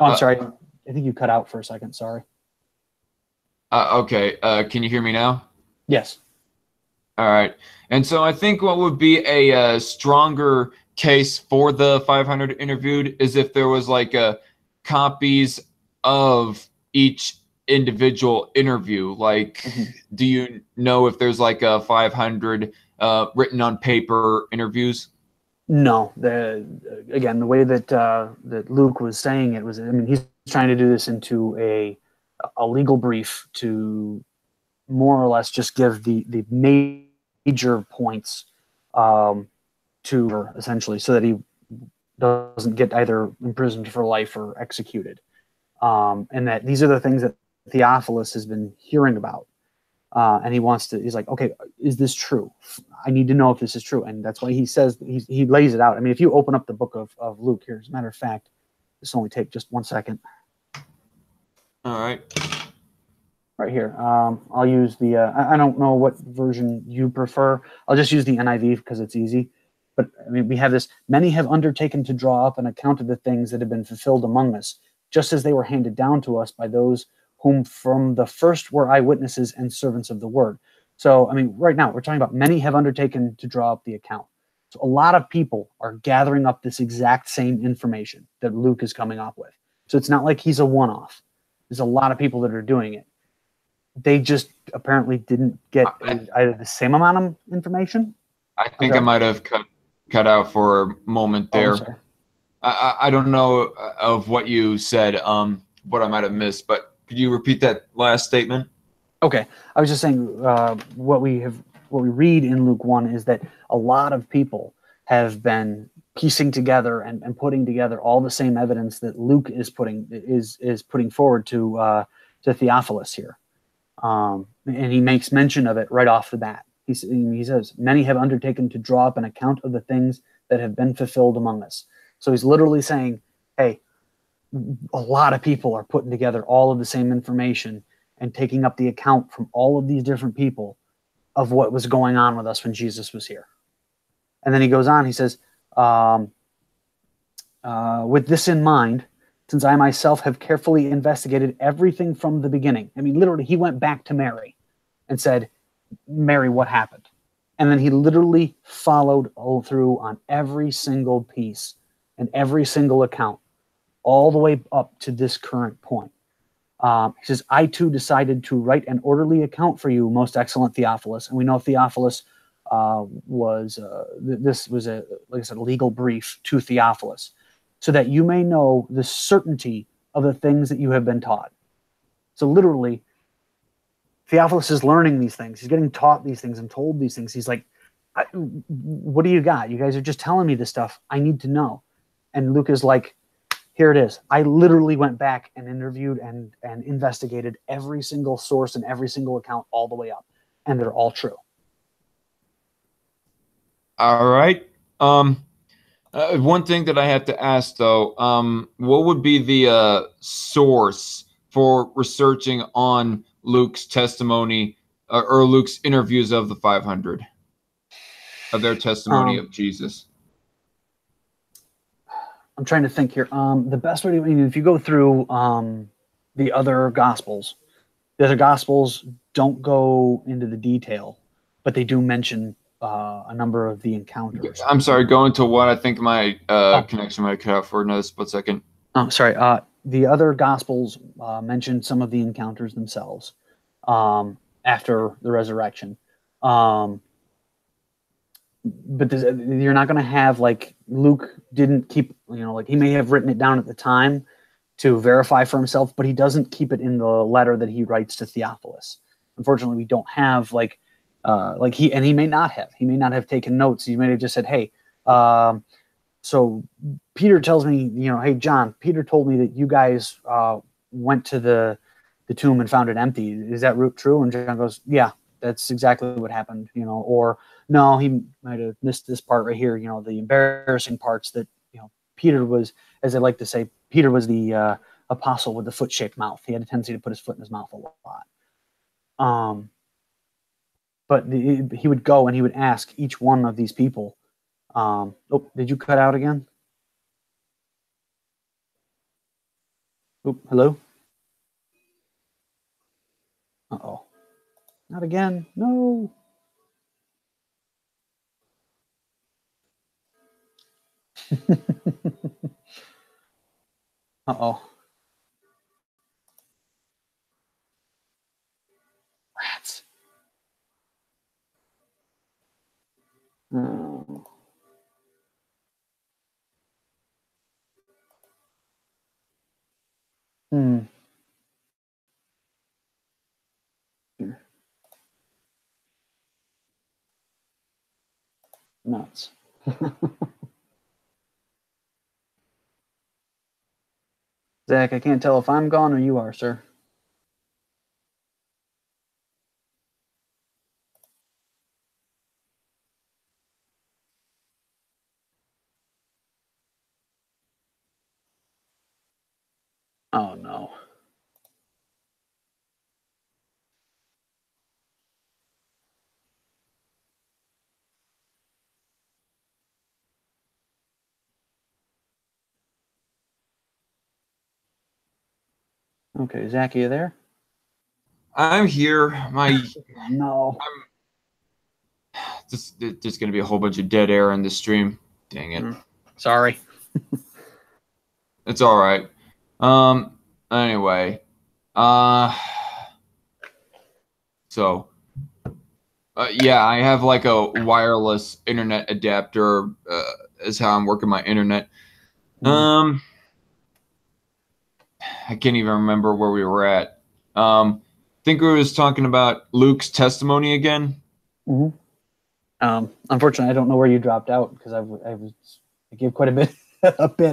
Oh, I'm sorry. I think you cut out for a second. Sorry. Okay. Can you hear me now? Yes. All right. And so I think what would be a stronger case for the 500 interviewed is if there was like copies of each individual interview. Like, do you know if there's like a 500 written on paper interviews? No. Again, the way that Luke was saying it was, I mean, he's trying to do this into a legal brief to more or less just give the major points to her, essentially, so that he doesn't get either imprisoned for life or executed. And that these are the things that Theophilus has been hearing about. And he's like, okay, is this true? I need to know if this is true. And that's why he says, he lays it out. I mean, if you open up the book of Luke here, as a matter of fact, this will only take just 1 second. All right. Right here. I'll use the, I don't know what version you prefer. I'll just use the NIV because it's easy. But I mean, we have this, many have undertaken to draw up an account of the things that have been fulfilled among us, just as they were handed down to us by those whom from the first were eyewitnesses and servants of the word. So, I mean, right now we're talking about many have undertaken to draw up the account. So a lot of people are gathering up this exact same information that Luke is coming up with. So it's not like he's a one-off. There's a lot of people that are doing it. They just apparently didn't get either the same amount of information. I think I might have cut out for a moment there. I don't know of what you said, what I might have missed, but could you repeat that last statement? Okay. I was just saying what we read in Luke 1 is that a lot of people have been piecing together and putting together all the same evidence that Luke is putting forward to Theophilus here. And he makes mention of it right off the bat. He says, many have undertaken to draw up an account of the things that have been fulfilled among us. So he's literally saying, hey, a lot of people are putting together all of the same information and taking up the account from all of these different people of what was going on with us when Jesus was here. And then he goes on, he says, with this in mind, since I myself have carefully investigated everything from the beginning. I mean, literally, he went back to Mary and said, Mary, what happened? And then he literally followed all through on every single piece and every single account, all the way up to this current point. He says, I too decided to write an orderly account for you, most excellent Theophilus. And we know Theophilus this was a, like I said, a legal brief to Theophilus, so that you may know the certainty of the things that you have been taught. So literally, Theophilus is learning these things. He's getting taught these things and told these things. He's like, what do you got? You guys are just telling me this stuff. I need to know. And Luke is like, here it is. I literally went back and interviewed and investigated every single source and every single account all the way up. And they're all true. All right. One thing that I have to ask, though, what would be the source for researching on Luke's testimony or Luke's interviews of the 500, of their testimony of Jesus? I'm trying to think here. The best way to, if you go through the other Gospels don't go into the detail, but they do mention a number of the encounters. I'm sorry, go into what? I think my connection might cut out for another split second. Oh, sorry. The other Gospels mention some of the encounters themselves after the resurrection. But you're not going to have, like, Luke didn't keep, like, he may have written it down at the time to verify for himself, but he doesn't keep it in the letter that he writes to Theophilus. Unfortunately, we don't have, he may not have taken notes. He may have just said, hey, so Peter tells me, hey, John, Peter told me that you guys went to the tomb and found it empty. Is that true? And John goes, yeah, that's exactly what happened, or no, he might have missed this part right here, the embarrassing parts that, Peter was, as I like to say, Peter was the apostle with the foot-shaped mouth. He had a tendency to put his foot in his mouth a lot. But he would go and he would ask each one of these people. Oh, did you cut out again? Oh, hello? Uh-oh. Not again. No. Uh-oh. Rats. Oh. Here. Nuts. Zach, I can't tell if I'm gone or you are, sir. Oh, no. Okay, Zach, are you there? I'm here. No. There's going to be a whole bunch of dead air in this stream. Dang it. Sorry. It's all right. Anyway. Yeah, I have like a wireless internet adapter is how I'm working my internet. I can't even remember where we were at. I think we were just talking about Luke's testimony again. Unfortunately, I don't know where you dropped out because I gave quite a bit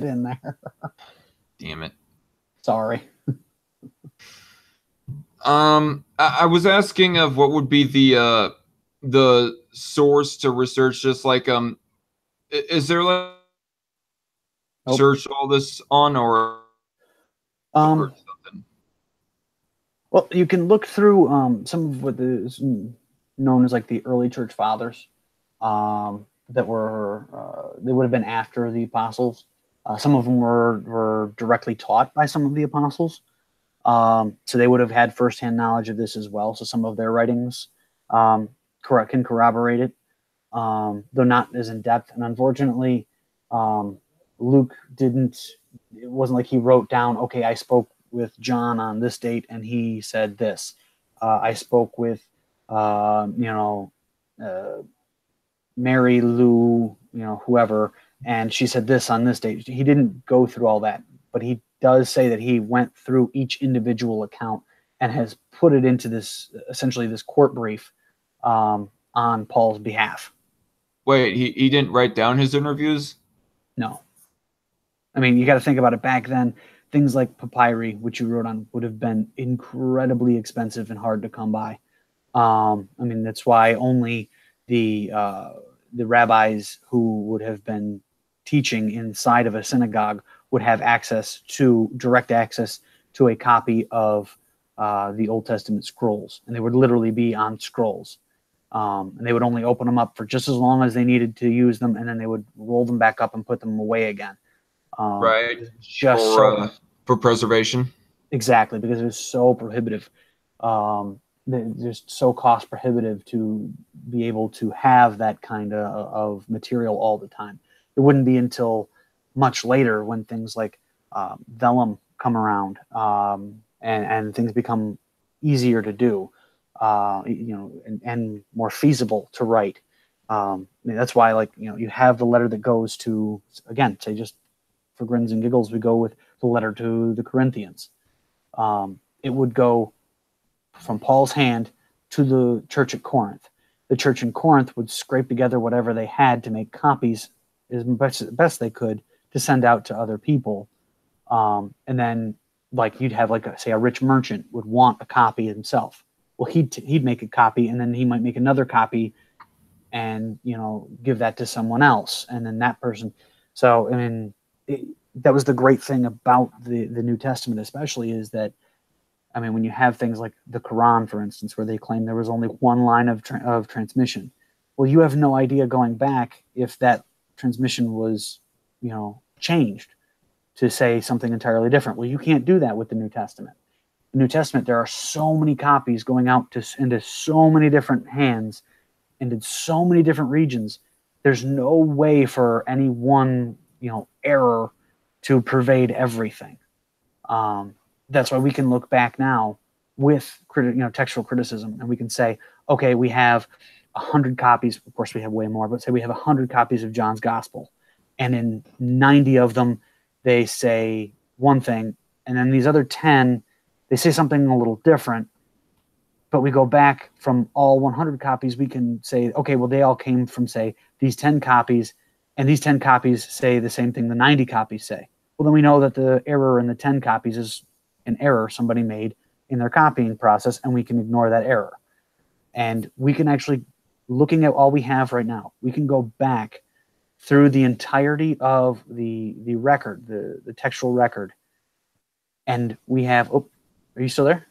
in there. Damn it. Sorry. I was asking of what would be the source to research, just like is there like search all this on or something? Well, you can look through some of what is known as like the early church fathers that were they would have been after the apostles. Some of them were directly taught by some of the apostles. So they would have had firsthand knowledge of this as well. So some of their writings can corroborate it, though not as in depth. And unfortunately, Luke didn't. It wasn't like he wrote down, okay, I spoke with John on this date and he said this. I spoke with, Mary Lou, whoever, and she said this on this date. He didn't go through all that, but he does say that he went through each individual account and has put it into this, essentially this court brief on Paul's behalf. Wait, he didn't write down his interviews? No. I mean, you got to think about it. Back then, things like papyri, which you wrote on, would have been incredibly expensive and hard to come by. I mean, that's why only the rabbis who would have been teaching inside of a synagogue would have direct access to a copy of the Old Testament scrolls, and they would literally be on scrolls. And they would only open them up for just as long as they needed to use them, and then they would roll them back up and put them away again. Right. Just for preservation. Exactly, because it was so prohibitive. Just so cost prohibitive to be able to have that kind of material all the time. It wouldn't be until much later when things like vellum come around and things become easier to do, and more feasible to write. I mean, that's why, like, you have the letter that goes to, again, say, just for grins and giggles, we go with the letter to the Corinthians. It would go from Paul's hand to the church at Corinth. The church in Corinth would scrape together whatever they had to make copies as best they could to send out to other people. And then, like, you'd have, like, say, a rich merchant would want a copy himself. Well, he'd make a copy, and then he might make another copy and, give that to someone else. And then that person. So, I mean, that was the great thing about the New Testament, especially, is that, I mean, when you have things like the Quran, for instance, where they claim there was only one line of transmission, well, you have no idea going back if that transmission was, changed to say something entirely different. Well, you can't do that with the New Testament. The New Testament, there are so many copies going out into so many different hands and in so many different regions. There's no way for any one, error to pervade everything. That's why we can look back now with textual criticism, and we can say, okay, we have 100 copies. Of course, we have way more, but say we have 100 copies of John's Gospel, and in 90 of them, they say one thing, and then these other 10, they say something a little different. But we go back from all 100 copies, we can say, okay, well, they all came from, say, these 10 copies, and these 10 copies say the same thing the 90 copies say. Well, then we know that the error in the 10 copies is an error somebody made in their copying process, and we can ignore that error. And we can actually, looking at all we have right now, we can go back through the entirety of the record, the textual record, and we have, are you still there?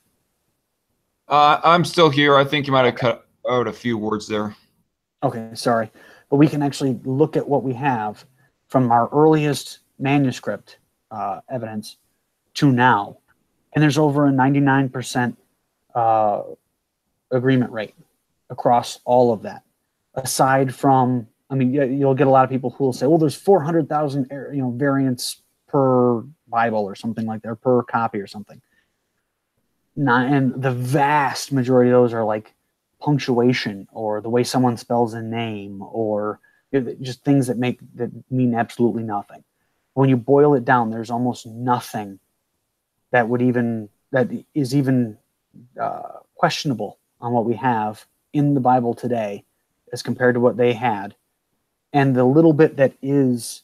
I'm still here. I think you might have cut out a few words there. Okay, sorry. But we can actually look at what we have from our earliest manuscript evidence to now. And there's over a 99% agreement rate across all of that. Aside from, I mean, you'll get a lot of people who will say, well, there's 400,000 variants per Bible or something like that, or per copy or something. And the vast majority of those are like punctuation or the way someone spells a name, or just things that mean absolutely nothing. When you boil it down, there's almost nothing that is even questionable on what we have in the Bible today as compared to what they had. And the little bit that is,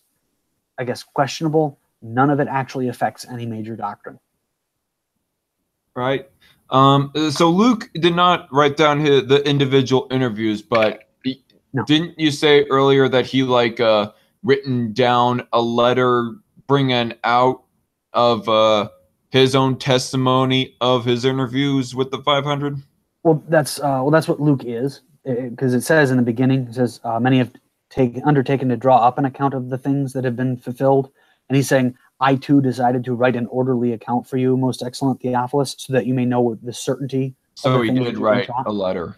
I guess, questionable, none of it actually affects any major doctrine. Right. So Luke did not write down the individual interviews, but No. Didn't you say earlier that he written down a letter bringing out of his own testimony of his interviews with the 500? Well, that's what Luke is, because it says in the beginning, it says many have undertaken to draw up an account of the things that have been fulfilled, and he's saying, I too decided to write an orderly account for you, most excellent Theophilus, so that you may know with the certainty. So he did write a letter.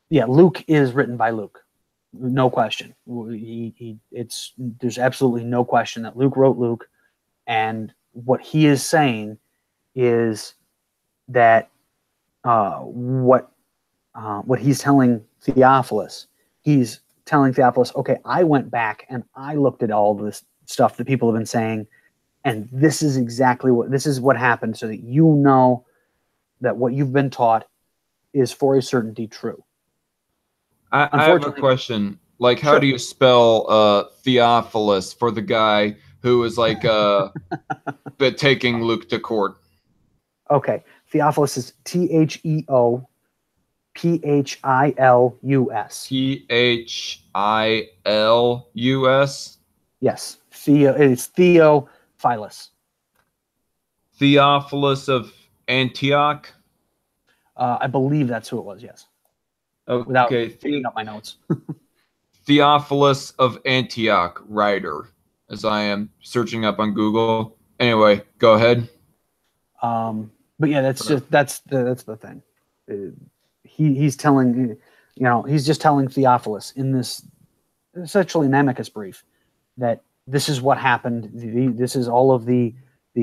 Yeah, Luke is written by Luke, no question. There's absolutely no question that Luke wrote Luke, and what he is saying is that what he's telling Theophilus, okay, I went back and I looked at all this stuff that people have been saying, and this is what happened, so that you know that what you've been taught is for a certainty true. I have a question. Like, how Sure. do you spell Theophilus for the guy who was like taking Luke to court? Okay. Theophilus is Theophilus. Philus? Yes. It's Theophilus. Theophilus of Antioch? I believe that's who it was, yes. Okay. Without picking up my notes. Theophilus of Antioch writer, as I am searching up on Google. Anyway, go ahead. But yeah, that's the thing. He's telling, he's just telling Theophilus in this essentially an amicus brief that this is what happened. This is all of the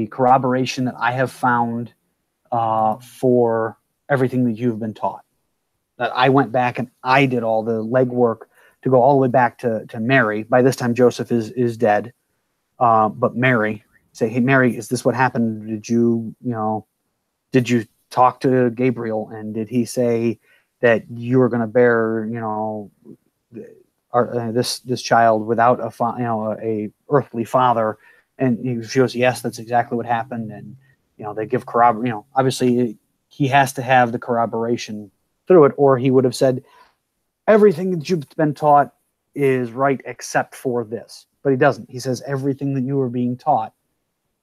corroboration that I have found for everything that you've been taught. That I went back and I did all the legwork to go all the way back to Mary. By this time, Joseph is dead. But Mary, say, hey, Mary, is this what happened? Did you talk to Gabriel, and did he say that you were going to bear, this child without a earthly father? And she goes, yes, that's exactly what happened. And they give corroboration. Obviously, he has to have the corroboration through it, or he would have said everything that you've been taught is right except for this. But he doesn't. He says everything that you are being taught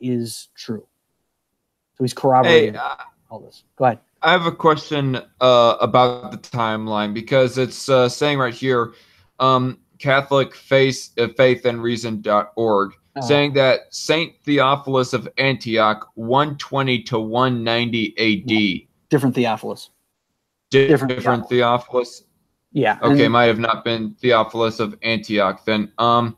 is true. So he's corroborating all this. Go ahead. I have a question about the timeline, because it's saying right here, Catholic Faith and Reason.org, saying that Saint Theophilus of Antioch, 120 to 190 A.D. Different Theophilus. Different Theophilus. Yeah. Okay, might have not been Theophilus of Antioch then. No.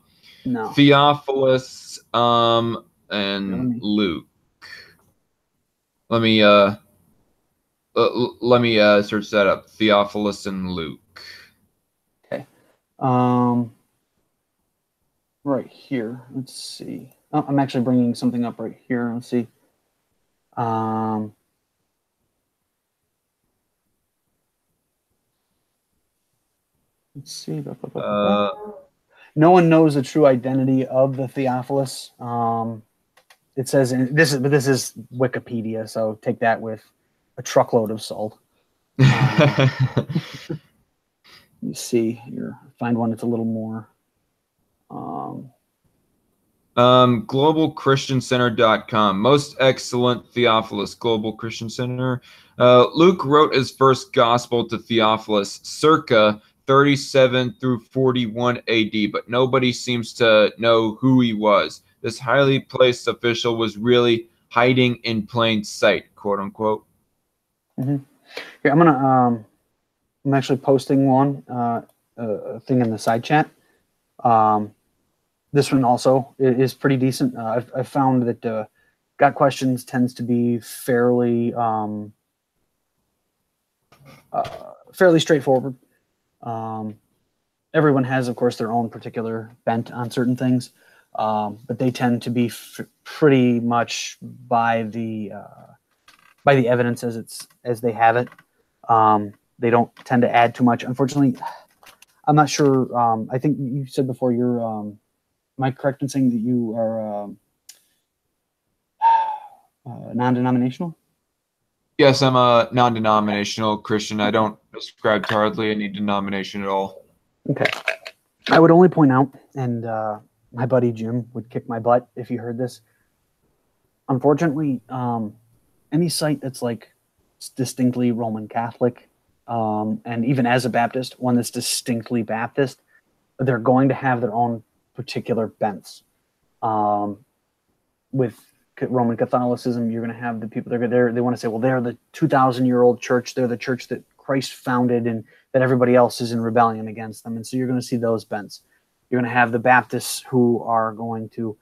Theophilus and Luke. Let me search that up. Theophilus and Luke. Okay. Right here. Let's see. Oh, I'm actually bringing something up right here. Let's see. Let's see. No one knows the true identity of the Theophilus. It says this is Wikipedia, so take that with a truckload of salt. Let me see here. Find one that's a little more. GlobalChristianCenter.com. Most excellent Theophilus, Global Christian Center. Luke wrote his first gospel to Theophilus circa 37 through 41 AD, but nobody seems to know who he was. This highly placed official was really hiding in plain sight, quote unquote. Mm-hmm. Here, I'm actually posting one a thing in the side chat. This one also is pretty decent. I've found that Got Questions tends to be fairly straightforward. Everyone has, of course, their own particular bent on certain things, but they tend to be pretty much by the evidence as they have it. They don't tend to add too much. Unfortunately, I'm not sure. I think you said before you're. Am I correct in saying that you are non-denominational? Yes, I'm a non-denominational Christian. I don't ascribe to hardly any denomination at all. Okay. I would only point out, and my buddy Jim would kick my butt if he heard this. Unfortunately, any site that's like distinctly Roman Catholic, and even as a Baptist, one that's distinctly Baptist, they're going to have their own particular bents. With Roman Catholicism, you're going to have the people they want to say, well, they're the 2,000-year-old church. They're the church that Christ founded, and that everybody else is in rebellion against them. And so you're going to see those bents. You're going to have the Baptists who are going to,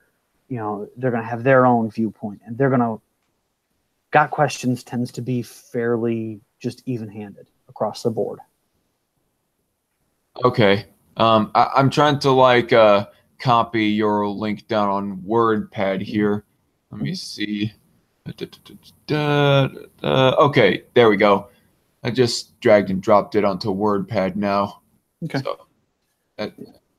they're going to have their own viewpoint, and they're going to. Got Questions tends to be fairly just even-handed across the board. Okay. I'm trying to copy your link down on WordPad here. Let me see. Okay, there we go. I just dragged and dropped it onto WordPad now. Okay. So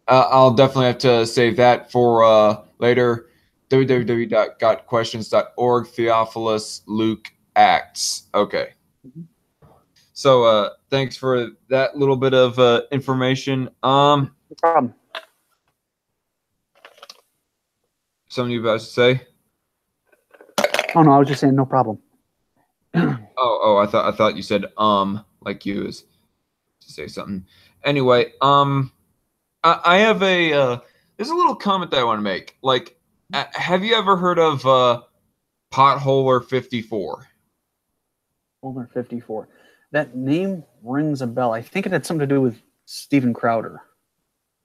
I'll definitely have to save that for later. www.gotquestions.org, Theophilus, Luke, Acts. Okay. Mm-hmm. So thanks for that little bit of information. No problem. Something you about to say? Oh no, I was just saying no problem. Oh, I thought you said like you was to say something. Anyway, I have a there's a little comment that I want to make. Like, have you ever heard of Potholer 54? Over 54. That name rings a bell. I think it had something to do with Steven Crowder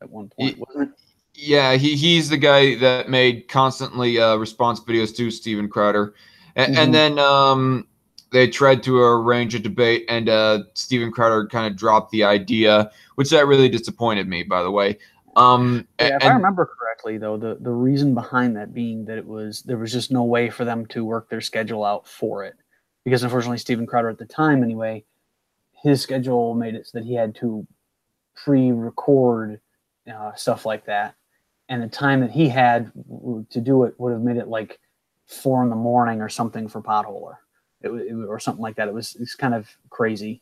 at one point, wasn't it? Yeah, he's the guy that made constantly response videos to Steven Crowder, and then they tried to arrange a debate, and Steven Crowder kind of dropped the idea, which that really disappointed me, by the way. If I remember correctly, though, the reason behind that being that there was just no way for them to work their schedule out for it, because unfortunately Steven Crowder at the time, anyway, his schedule made it so that he had to pre-record stuff like that, and the time that he had to do it would have made it like 4 a.m. or something for Potholer, or something like that. It's kind of crazy.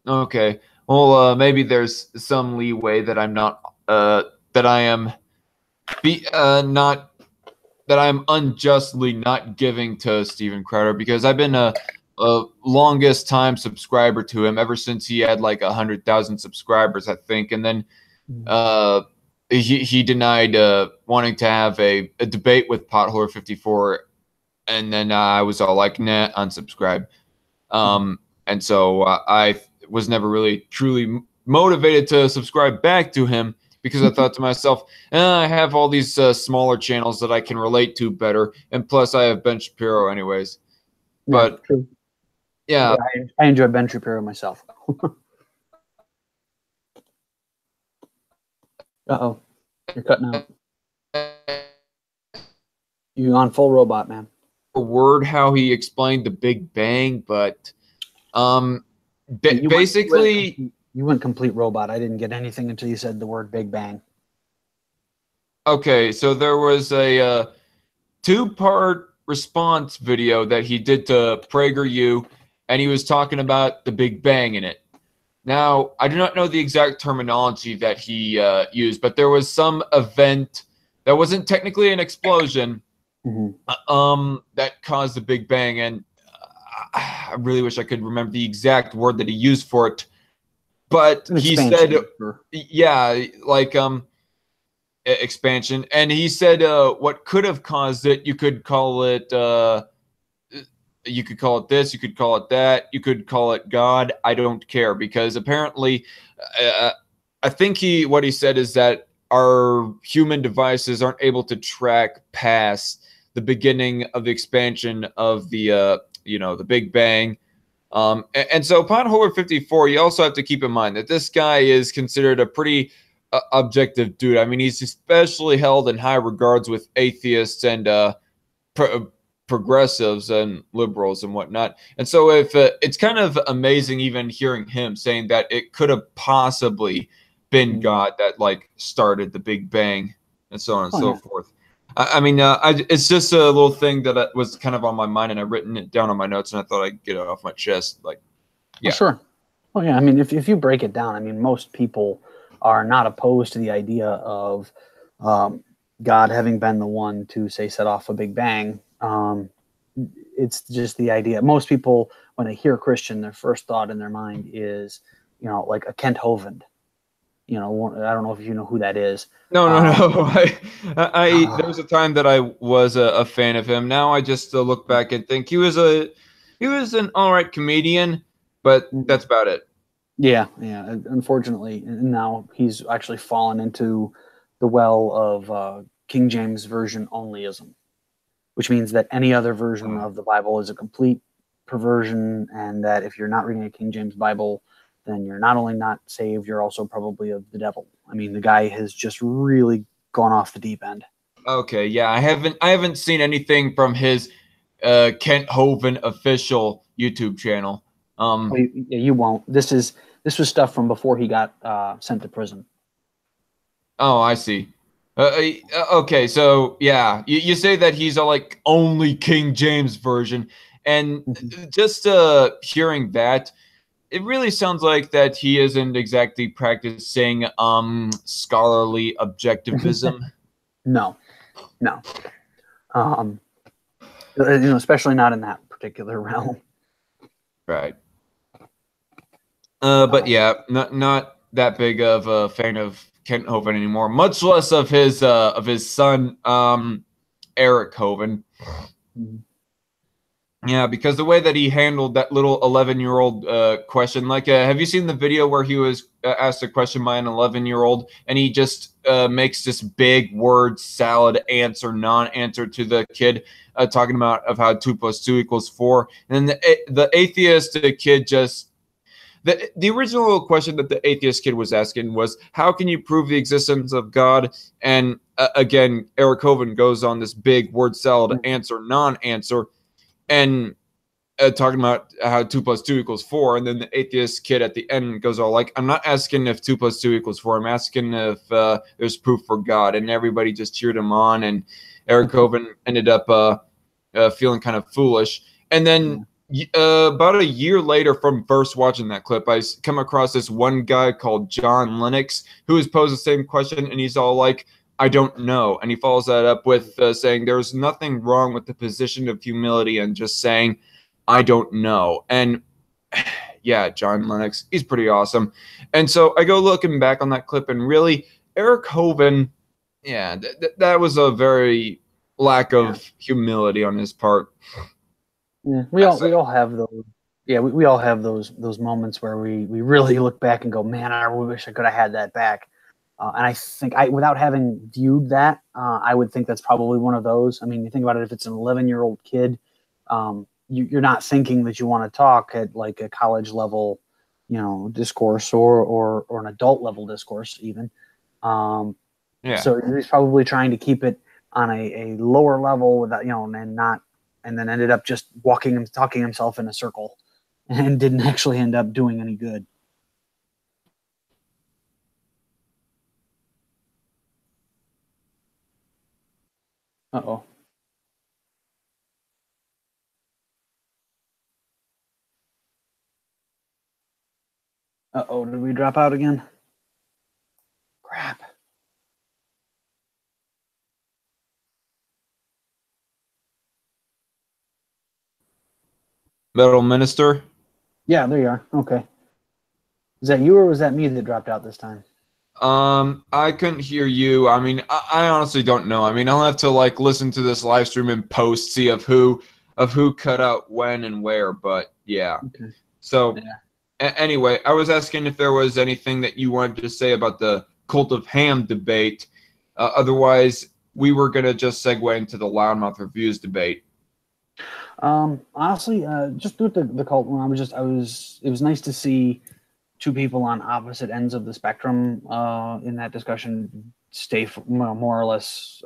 Okay. Well, maybe there's some leeway that I'm not that I am not that I'm unjustly not giving to Steven Crowder, because I've been a longest time subscriber to him ever since he had like 100,000 subscribers, I think, and then he denied wanting to have a debate with Potholer 54, and then I was all like, nah, unsubscribe. And so I was never really truly motivated to subscribe back to him, because I thought to myself, I have all these smaller channels that I can relate to better, and plus I have Ben Shapiro anyways. But true. Yeah, I enjoy Ben Shapiro myself. Uh-oh, you're cutting out. You on full robot, man. a word how he explained the Big Bang, but basically you went complete robot. I didn't get anything until you said the word Big Bang. Okay, so there was a 2-part response video that he did to PragerU, and he was talking about the Big Bang in it. Now, I do not know the exact terminology that he used, but there was some event that wasn't technically an explosion that caused the Big Bang, and I really wish I could remember the exact word that he used for it. But he said, yeah, like expansion, and he said what could have caused it, you could call it this, you could call it that, you could call it God. I don't care, because apparently I think what he said is that our human devices aren't able to track past the beginning of the expansion of the the Big Bang. And so Potholer 54, you also have to keep in mind that this guy is considered a pretty objective dude. I mean, he's especially held in high regards with atheists and progressives and liberals and whatnot. And so if it's kind of amazing even hearing him saying that it could have possibly been God that like started the Big Bang and so on and so forth. I mean, it's just a little thing that was kind of on my mind, and I've written it down on my notes, and I thought I'd get it off my chest. Like, yeah. Well, sure. Well, yeah, I mean, if you break it down, I mean, most people are not opposed to the idea of God having been the one to, say, set off a Big Bang. It's just the idea. Most people, when they hear Christian, their first thought in their mind is, like a Kent Hovind. I don't know if you know who that is. No. There was a time that I was a fan of him. Now I just look back and think he was an all right comedian, but that's about it. Yeah. Unfortunately, now he's actually fallen into the well of King James Version onlyism, which means that any other version of the Bible is a complete perversion, and that if you're not reading a King James Bible, then you're not only not saved, you're also probably of the devil. I mean, the guy has just really gone off the deep end. Okay, yeah, I haven't seen anything from his Kent Hovind official YouTube channel. Well, you won't. This was stuff from before he got sent to prison. Oh, I see. Okay, so yeah, you say that he's a like only King James version, and just hearing that, it really sounds like that he isn't exactly practicing scholarly objectivism. No. Especially not in that particular realm. Right. But yeah, not that big of a fan of Kent Hovind anymore, much less of his son, Eric Hovind. Yeah, because the way that he handled that little 11-year-old question, like, have you seen the video where he was asked a question by an 11-year-old, and he just makes this big word salad answer, non-answer to the kid, talking about of how 2 + 2 = 4, and then the atheist kid just. The original question that the atheist kid was asking was, how can you prove the existence of God? And again, Eric Hovind goes on this big word salad answer, non-answer, and talking about how 2 + 2 = 4. And then the atheist kid at the end goes all like, I'm not asking if 2 + 2 = 4. I'm asking if there's proof for God. And everybody just cheered him on. And Eric Hovind ended up feeling kind of foolish. And then about a year later from first watching that clip, I come across this one guy called John Lennox who has posed the same question, and he's all like, I don't know. And he follows that up with saying there's nothing wrong with the position of humility and just saying, I don't know. And yeah, John Lennox, he's pretty awesome. And so I go looking back on that clip, and really, Eric Hovind, yeah, that was a very lack of humility on his part. Yeah, we all have those. Yeah, we all have those moments where we really look back and go, man, I wish I could have had that back. And I think without having viewed that, I would think that's probably one of those. I mean, you think about it, if it's an 11-year-old kid, you're not thinking that you want to talk at like a college level, discourse or an adult level discourse even. So he's probably trying to keep it on a lower level without, and then ended up just talking himself in a circle and didn't actually end up doing any good. Uh-oh. Uh-oh, did we drop out again? Crap. Metal Minister? Yeah, there you are. Okay. Is that you or was that me that dropped out this time? I couldn't hear you. I mean, I honestly don't know. I mean, I'll have to like listen to this live stream and post, see of who cut out when and where. But yeah. Okay. So anyway, I was asking if there was anything that you wanted to say about the Cult of Ham debate. Otherwise, we were gonna just segue into the LoudMouth Reviews debate. Honestly, just with the cult one, it was nice to see two people on opposite ends of the spectrum in that discussion stay more or less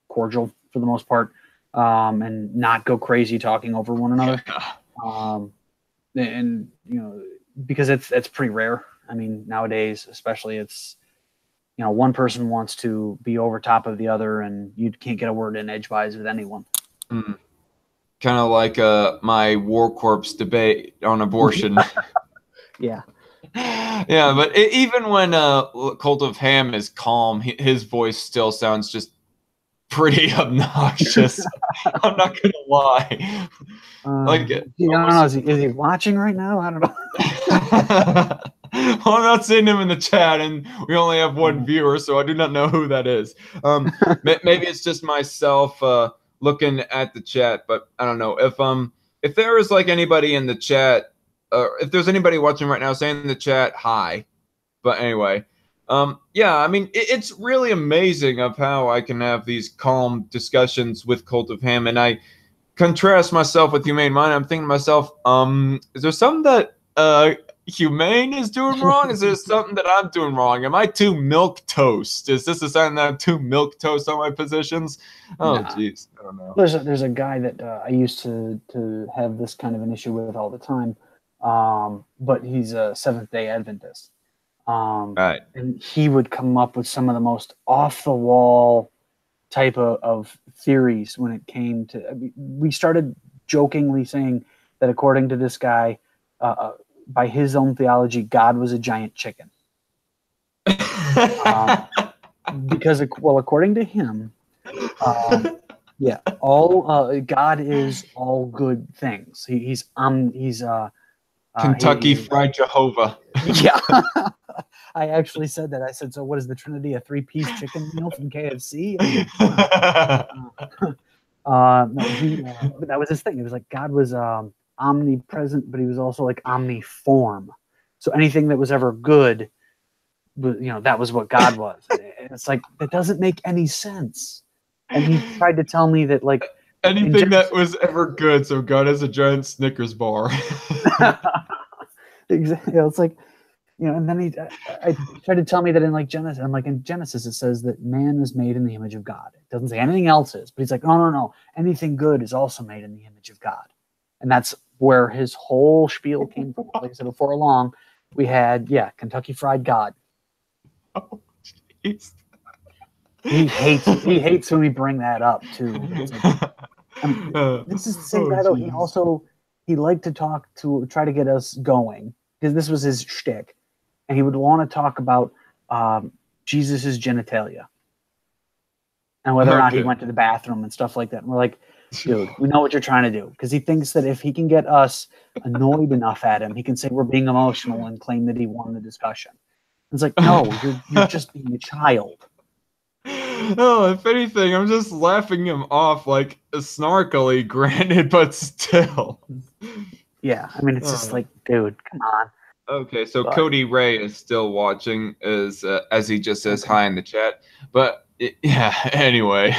cordial for the most part, and not go crazy talking over one another. And because it's pretty rare. I mean, nowadays, especially, it's one person wants to be over top of the other, and you can't get a word in edgewise with anyone. Mm. Kind of like my War Corps debate on abortion. Yeah. Yeah, but even when Cult of Ham is calm, his voice still sounds just pretty obnoxious. I'm not gonna lie. I don't know. Is he watching right now? I don't know. Well, I'm not seeing him in the chat, and we only have one viewer, so I do not know who that is. Maybe it's just myself looking at the chat, but I don't know if there is like anybody in the chat. If there's anybody watching right now, say in the chat, hi. But anyway, yeah, I mean, it's really amazing of how I can have these calm discussions with Cult of Ham, and I contrast myself with Humane Mind. I'm thinking to myself, is there something that humane is doing wrong? Is there something that I'm doing wrong? Am I too milk toast? Is this a sign that I'm too milk toast on my positions? Oh, jeez, I don't know. There's a guy that I used to have this kind of an issue with all the time, but he's a Seventh-day Adventist. Right. And he would come up with some of the most off-the-wall type of theories when it came to. I mean, we started jokingly saying that according to this guy, by his own theology, God was a giant chicken. Because, well, according to him, God is all good things. He's Kentucky Fried Jehovah. Yeah. I actually said that. I said, so what is the Trinity, a 3-piece chicken meal from KFC? But that was his thing. It was like God was omnipresent, but he was also like omniform. So anything that was ever good, that was what God was. And it's like, that doesn't make any sense. And he tried to tell me that, like, anything that was ever good, so God has a giant Snickers bar. Exactly. It's like, and then I tried to tell me that in like Genesis, I'm like, in Genesis it says that man is made in the image of God. It doesn't say anything else is, but he's like, no. Anything good is also made in the image of God. And that's where his whole spiel came from. Like I said, before long, we had, Kentucky Fried God. Oh, jeez. He hates when we bring that up too. Like, this is the same guy though. He liked to try to get us going, because this was his shtick, and he would want to talk about Jesus's genitalia and whether or not he went to the bathroom and stuff like that. And we're like, dude, we know what you're trying to do, because he thinks that if he can get us annoyed enough at him, he can say we're being emotional and claim that he won the discussion. It's like, no, you're just being a child. Oh, if anything, I'm just laughing him off, like, snarkily, granted, but still. Yeah, I mean, it's just like, dude, come on. Okay, so Cody Ray is still watching, as he just says hi in the chat. But, anyway.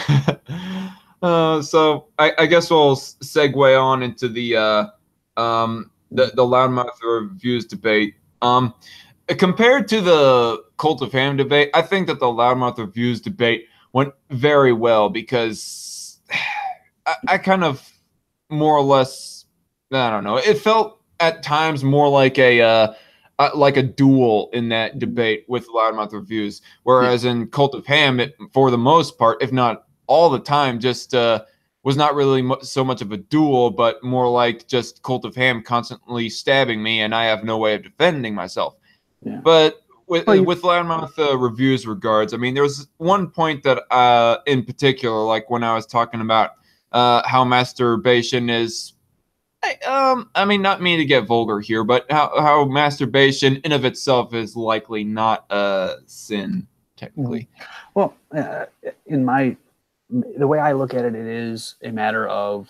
So, I guess we'll segue on into the LoudMouth Reviews debate. Compared to the Cult of Ham debate, I think that the LoudMouth Reviews debate went very well, because I kind of more or less, I don't know, it felt at times more like a duel in that debate with LoudMouth Reviews, whereas in Cult of Ham, it, for the most part, if not all the time, just was not really so much of a duel, but more like just Cult of Ham constantly stabbing me, and I have no way of defending myself. Yeah. But with LoudMouth Reviews regards, I mean, there was one point that in particular, like when I was talking about how masturbation is, I mean, not mean to get vulgar here, but how masturbation in of itself is likely not a sin, technically. Well, the way I look at it, it is a matter of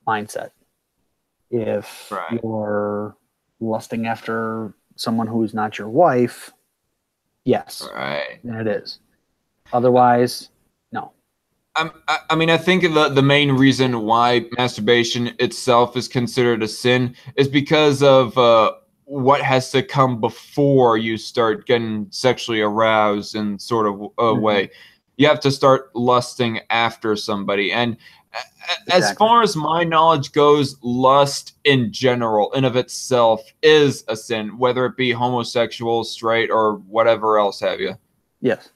mindset. If you're lusting after someone who is not your wife, yes, then it is. Otherwise, no. I mean, I think the main reason why masturbation itself is considered a sin is because of what has to come before you start getting sexually aroused in sort of a way. You have to start lusting after somebody. And as far as my knowledge goes, lust in general, in of itself, is a sin, whether it be homosexual, straight, or whatever else have you. Yes.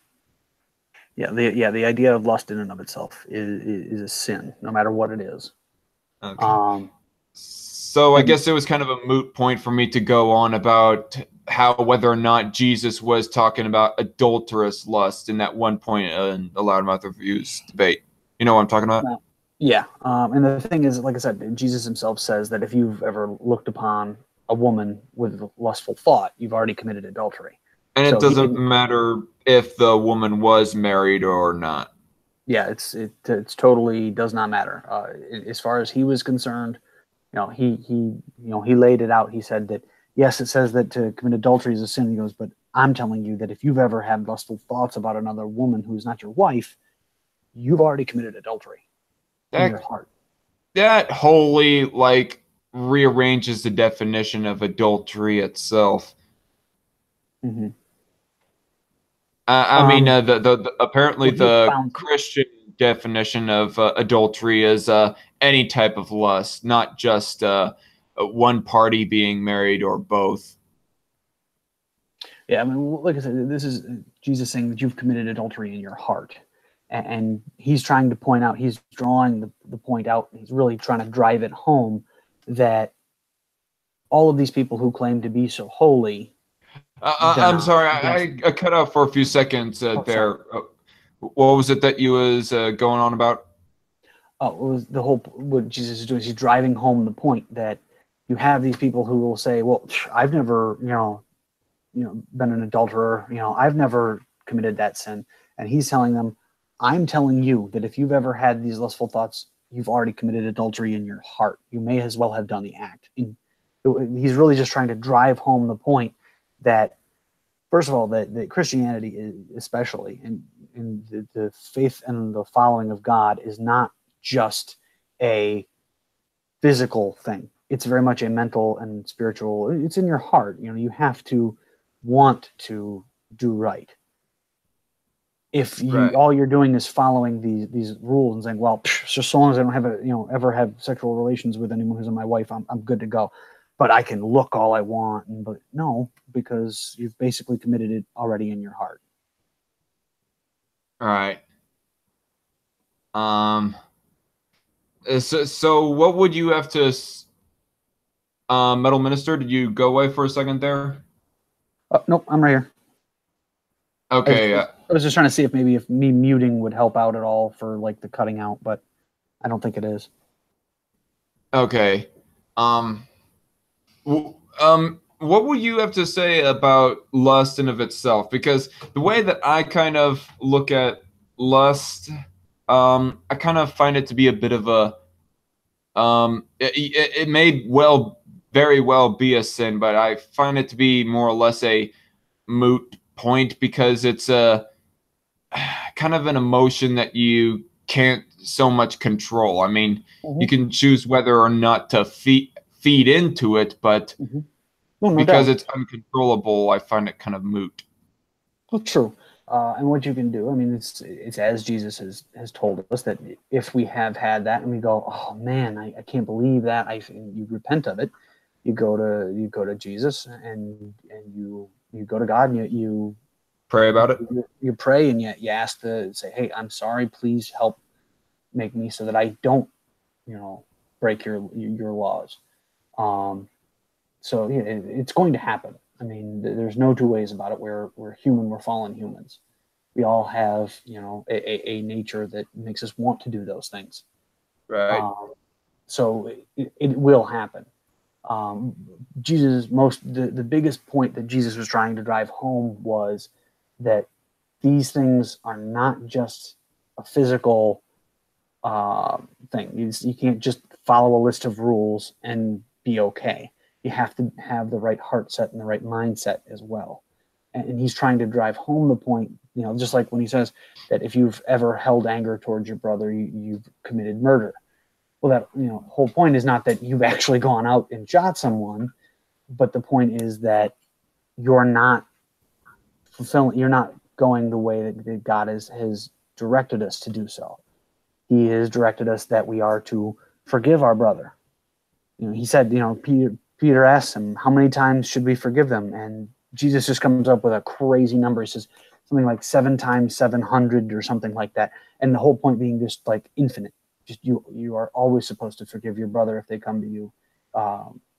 Yeah, the idea of lust in and of itself is a sin, no matter what it is. Okay. So I guess it was kind of a moot point for me to go on about whether or not Jesus was talking about adulterous lust in that one point in the LoudMouth Reviews debate. You know what I'm talking about? Yeah. And the thing is, like I said, Jesus himself says that if you've ever looked upon a woman with lustful thought, you've already committed adultery. And it doesn't matter if the woman was married or not. Yeah, it's totally does not matter. As far as he was concerned, he laid it out. He said that, yes, it says that to commit adultery is a sin. He goes, but I'm telling you that if you've ever had lustful thoughts about another woman who's not your wife, you've already committed adultery in your heart. That wholly, like, rearranges the definition of adultery itself. Mm-hmm. I mean, apparently Well, he the found, Christian definition of adultery is any type of lust, not just one party being married or both. yeah, I mean, like I said, this is Jesus saying that you've committed adultery in your heart. And he's trying to point out, he's drawing the point out, he's really trying to drive it home that all of these people who claim to be so holy, they're I'm not. sorry, I cut out for a few seconds Oh, sorry. there. What was it that you was going on about? Oh, it was the whole, what Jesus is doing is he's driving home the point that you have these people who will say, well, I've never, been an adulterer, I've never committed that sin. And he's telling them, I'm telling you that if you've ever had these lustful thoughts, you've already committed adultery in your heart. You may as well have done the act. And he's really just trying to drive home the point that, first of all, that Christianity is, especially in the faith and the following of God, is not just a physical thing. It's very much a mental and spiritual. It's in your heart. You have to want to do right. If Right. all you're doing is following these rules and saying, well, just so long as I don't have ever have sexual relations with anyone who's my wife, I'm good to go. But I can look all I want, but no, because you've basically committed it already in your heart. All right. So what would you have to, Metal Minister? Did you go away for a second there? Nope, I'm right here. Okay. I was just trying to see if maybe if me muting would help out at all for like the cutting out, but I don't think it is. Okay. What would you have to say about lust in of itself? Because the way that I kind of look at lust, I kind of find it to be a bit of a, it may very well be a sin, but I find it to be more or less a moot point because it's a kind of an emotion that you can't so much control. I mean, you can choose whether or not to feed into it, but Well, no because doubt. it's uncontrollable, I find it kind of moot. Well, true. And what you can do, I mean, it's as Jesus has told us that if we have had that and we go, oh man, I can't believe that, and you repent of it, you go to Jesus and you go to God and you Pray about it. you pray and you ask to say, hey, I'm sorry, please help make me so that I don't, break your laws. So yeah, it's going to happen. I mean, there's no two ways about it. We're human. We're fallen humans. We all have, a nature that makes us want to do those things. Right. So it will happen. The biggest point that Jesus was trying to drive home was that these things are not just a physical thing. You can't just follow a list of rules and be okay. You have to have the right heart set and the right mindset as well. And he's trying to drive home the point, just like when he says that if you've ever held anger towards your brother, you've committed murder. Well, that whole point is not that you've actually gone out and shot someone, but the point is that you're not going the way that God has directed us to do so. He has directed us that we are to forgive our brother. He said, Peter asked him, how many times should we forgive them? And Jesus just comes up with a crazy number. He says something like 7 times 700 or something like that. And the whole point being just like infinite. Just you are always supposed to forgive your brother if they come to you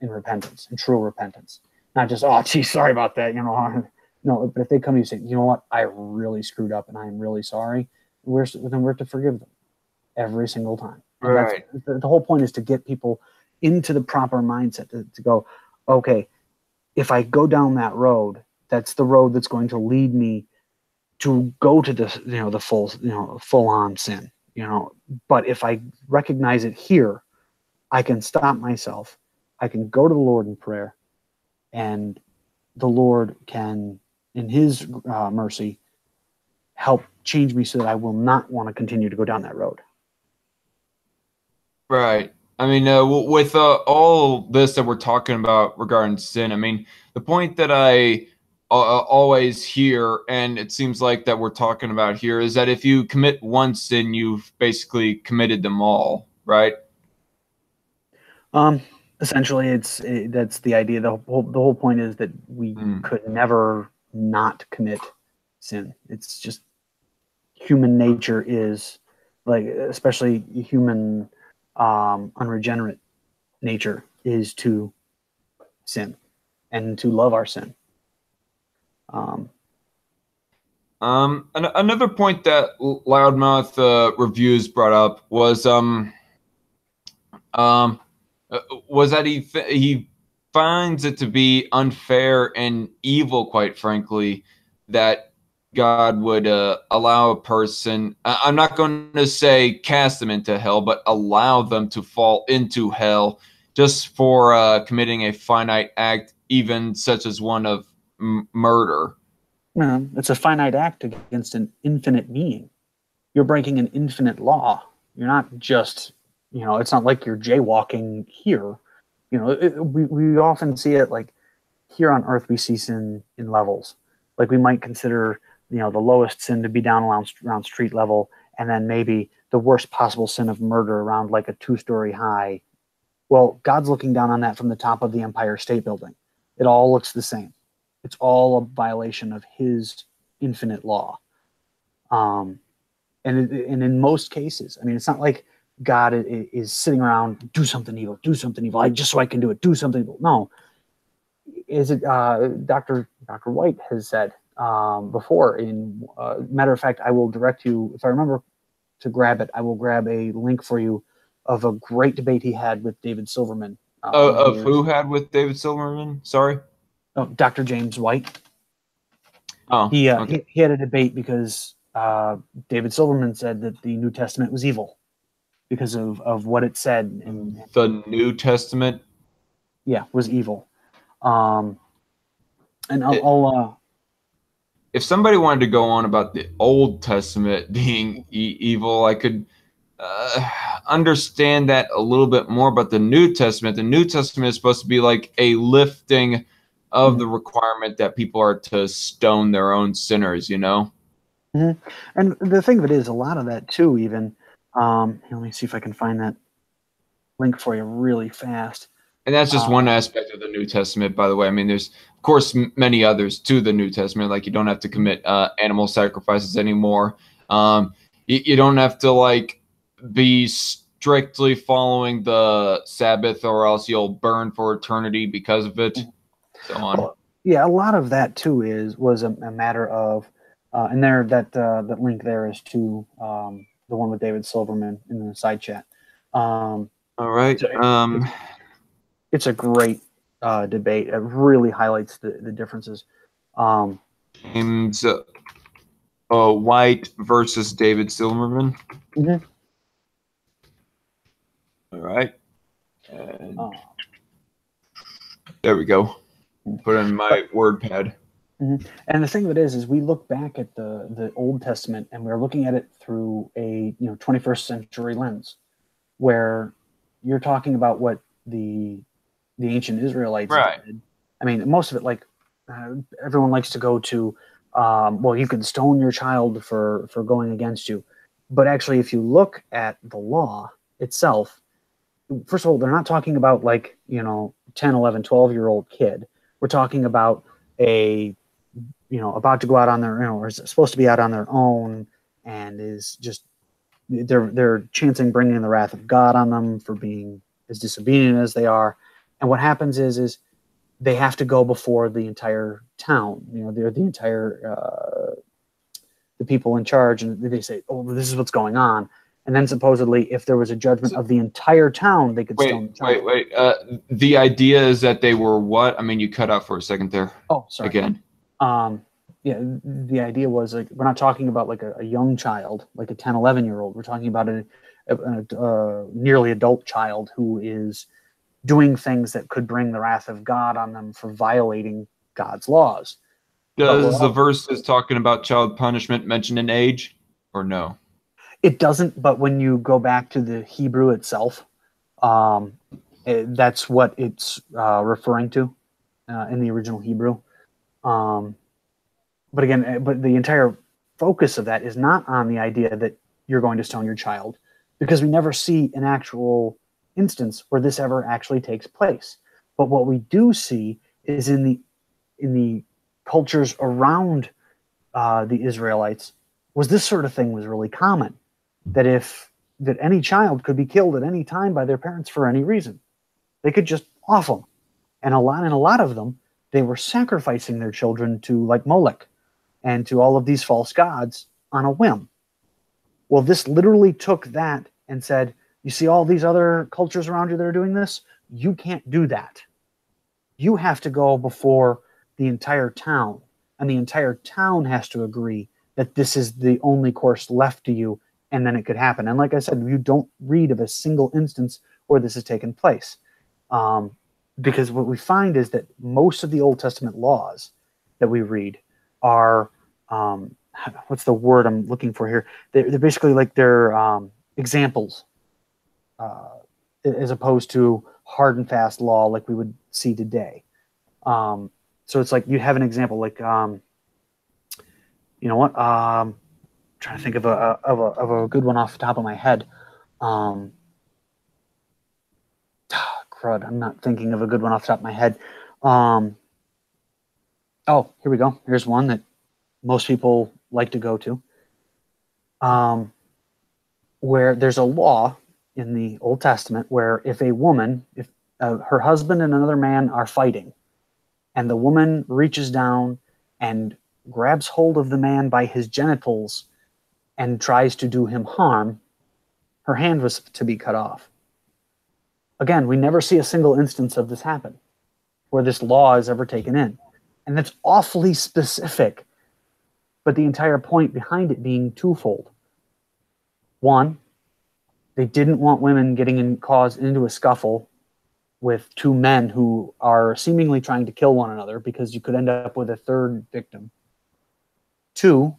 in repentance, in true repentance. Not just, oh, gee, sorry about that. No, but if they come to you and say, you know what, I really screwed up and I am really sorry, then we're to forgive them every single time. And Right. that's the whole point, is to get people into the proper mindset to go, okay, if I go down that road, that's the road that's going to lead me to go to the full on sin, but if I recognize it here, I can stop myself. I can go to the Lord in prayer, and the Lord can, in his mercy, help change me so that I will not want to continue to go down that road. Right. I mean, with all this that we're talking about regarding sin, I mean, the point that I always hear, and it seems like that we're talking about here, is that if you commit one sin, you've basically committed them all, right? Essentially, that's the idea. The whole point is that we could never not commit sin. It's just human nature is like, especially human unregenerate nature is to sin and to love our sin. Another point that LoudMouth Reviews brought up was that he finds it to be unfair and evil, quite frankly, that God would allow a person, I'm not going to say cast them into hell, but allow them to fall into hell just for committing a finite act, even such as one of murder. It's a finite act against an infinite being. You're breaking an infinite law. You're not just, it's not like you're jaywalking here. We often see it like here on Earth, we see sin in levels. Like we might consider, the lowest sin to be down around street level, and then maybe the worst possible sin of murder around like a 2-story high. Well, God's looking down on that from the top of the Empire State Building. It all looks the same. It's all a violation of his infinite law. And in most cases, I mean, it's not like God is sitting around, do something evil, just so I can do it, do something evil. No. Is it Dr. White has said before, in matter of fact, I will direct you, if I remember to grab it, I will grab a link for you of a great debate he had with David Silverman. Of who had with David Silverman? Sorry? Oh, Dr. James White. Oh, okay. He had a debate because David Silverman said that the New Testament was evil because of what it said. The New Testament? Yeah, was evil. If somebody wanted to go on about the Old Testament being evil, I could understand that a little bit more. But the New Testament is supposed to be like a lifting of the requirement that people are to stone their own sinners, And the thing of it is, a lot of that too, even, let me see if I can find that link for you really fast. And that's just one aspect of the New Testament, by the way. I mean, there's, of course, many others to the New Testament. Like, you don't have to commit animal sacrifices anymore. You don't have to, like, be strictly following the Sabbath, or else you'll burn for eternity because of it. So on. Well, yeah, a lot of that too was a matter of, and there that link there is to the one with David Silverman in the side chat. All right. It's a great debate. It really highlights the differences. James White versus David Silverman. Mm-hmm. All right. And there we go. Put it in my WordPad. Mm-hmm. And the thing of it is we look back at the Old Testament and we're looking at it through a 21st century lens, where you're talking about what the ancient Israelites did. I mean, most of it, like everyone likes to go to, well, you can stone your child for going against you. But actually, if you look at the law itself, first of all, they're not talking about like, 10, 11, 12-year-old kid. We're talking about about to go out on their, or is supposed to be out on their own, and is just, they're chancing bringing the wrath of God on them for being as disobedient as they are. And what happens is they have to go before the entire town. They're the entire the people in charge, and they say, "Oh, this is what's going on." And then supposedly, if there was a judgment of the entire town, they could stone the child. Wait. The idea is that they were what? I mean, you cut out for a second there. Oh, sorry. Again. Yeah, the idea was like we're not talking about like a young child, like a 10, 11-year-old. We're talking about a nearly adult child who is doing things that could bring the wrath of God on them for violating God's laws. Does the verse is talking about child punishment mention an age, or no? It doesn't, but when you go back to the Hebrew itself, That's what it's referring to in the original Hebrew. But the entire focus of that is not on the idea that you're going to stone your child, because we never see an actual instance where this ever actually takes place. But what we do see is in the cultures around the Israelites, was this sort of thing was really common, that any child could be killed at any time by their parents for any reason. They could just off them. And a lot of them, they were sacrificing their children to, like, Molech and to all of these false gods on a whim. Well, this literally took that and said, you see all these other cultures around you that are doing this? You can't do that. You have to go before the entire town, and the entire town has to agree that this is the only course left to you, and then it could happen. And like I said, you don't read of a single instance where this has taken place. Because what we find is that most of the Old Testament laws that we read are, what's the word I'm looking for here? They're basically like they're examples, as opposed to hard and fast law like we would see today. So it's like you have an example, like, you know what? Trying to think of a good one off the top of my head. Crud, I'm not thinking of a good one off the top of my head. Oh, here we go. Here's one that most people like to go to. Where there's a law in the Old Testament where if a woman, if her husband and another man are fighting, and the woman reaches down and grabs hold of the man by his genitals and tries to do him harm, her hand was to be cut off. Again, we never see a single instance of this happen where this law is ever taken in. And that's awfully specific, but the entire point behind it being twofold. One, they didn't want women getting into a scuffle with two men who are seemingly trying to kill one another, because you could end up with a third victim. Two,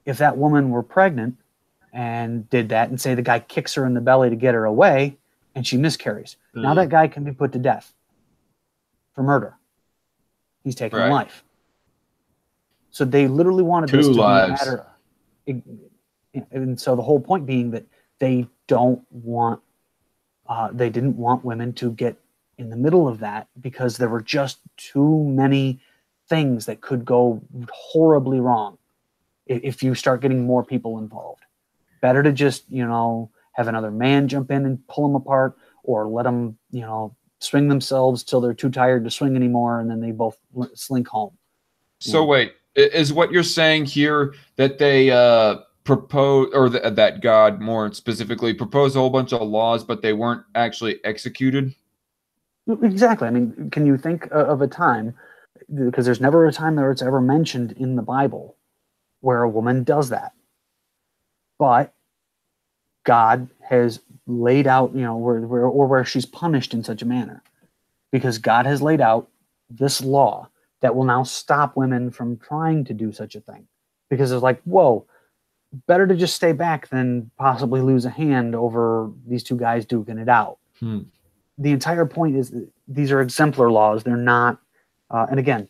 if that woman were pregnant and did that, and say the guy kicks her in the belly to get her away, and she miscarries. Now that guy can be put to death for murder. He's taking life. So they literally wanted this to be a matter. And so the whole point being that they didn't want women to get in the middle of that, because there were just too many things that could go horribly wrong if you start getting more people involved. Better to just, have another man jump in and pull them apart, or let them, swing themselves till they're too tired to swing anymore, and then they both slink home. So wait, is what you're saying here that they propose, or that God more specifically proposed a whole bunch of laws, but they weren't actually executed? Exactly. I mean, can you think of a time, because there's never a time that it's ever mentioned in the Bible where a woman does that, but God has laid out, where she's punished in such a manner, because God has laid out this law that will now stop women from trying to do such a thing, because it's like, whoa, better to just stay back than possibly lose a hand over these two guys duking it out. The entire point is that these are exemplar laws. They're not, and again,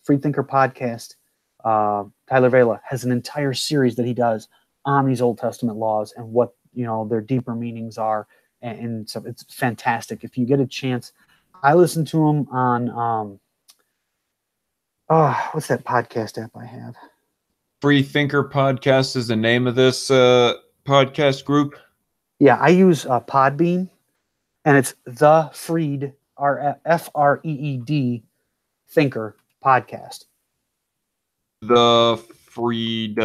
Freethinker podcast, Tyler Vela has an entire series that he does on these Old Testament laws and what, their deeper meanings are. And so it's fantastic. If you get a chance, I listen to him on, what's that podcast app I have? Freethinker podcast is the name of this podcast group. Yeah, I use Podbean, and it's the Freed, Freed Thinker podcast. The Freed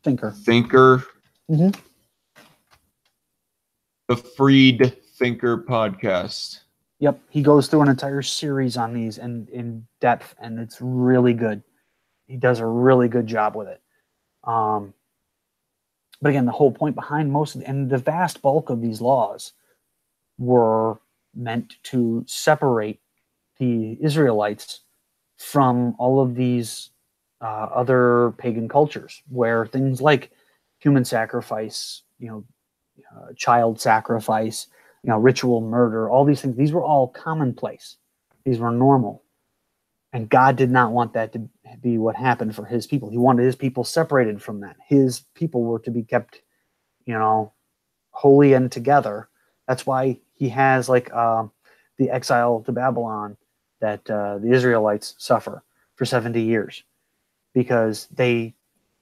Thinker. Mm-hmm. The Freed Thinker podcast. Yep, he goes through an entire series on these and in depth, and it's really good. He does a really good job with it. But again, the whole point behind and the vast bulk of these laws were meant to separate the Israelites from all of these other pagan cultures, where things like human sacrifice, child sacrifice, ritual murder, all these things. These were all commonplace. These were normal. And God did not want that to be what happened for his people. He wanted his people separated from that. His people were to be kept, holy and together. That's why he has the exile to Babylon that the Israelites suffer for 70 years, because they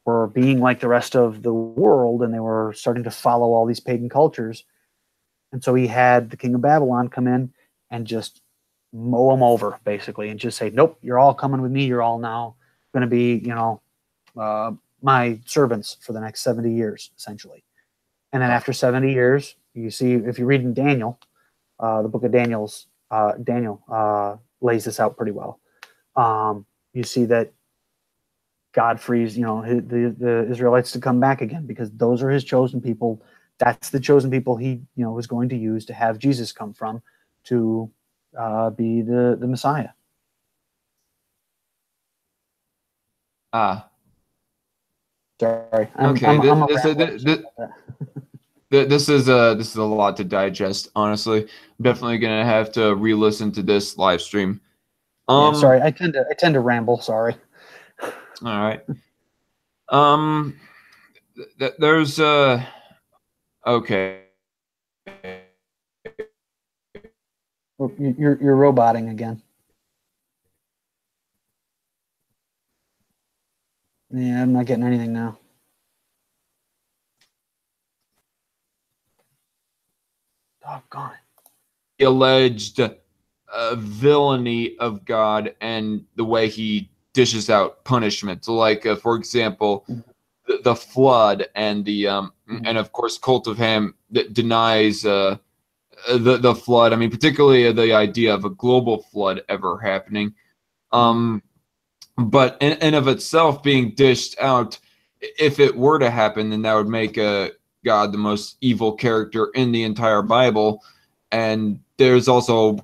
were being like the rest of the world and they were starting to follow all these pagan cultures. And so he had the king of Babylon come in and just mow them over, basically, and just say, nope, you're all coming with me. You're all now going to be, my servants for the next 70 years, essentially. And then after 70 years, you see, if you read in Daniel, the book of Daniel lays this out pretty well. You see that God frees, the Israelites to come back again, because those are his chosen people. That's the chosen people he, was going to use to have Jesus come from to be the Messiah. Sorry. This is a lot to digest, honestly. I'm definitely gonna have to re-listen to this live stream. Sorry, I tend to ramble. Sorry. All right. There's okay. Well, you're roboting again. Yeah, I'm not getting anything now. Doggone it. The alleged villainy of God and the way he dishes out punishment. So, like, for example, the flood and the and of course CultofHam that denies the flood. I mean, particularly the idea of a global flood ever happening. But in of itself being dished out, if it were to happen, then that would make God the most evil character in the entire Bible. And there's also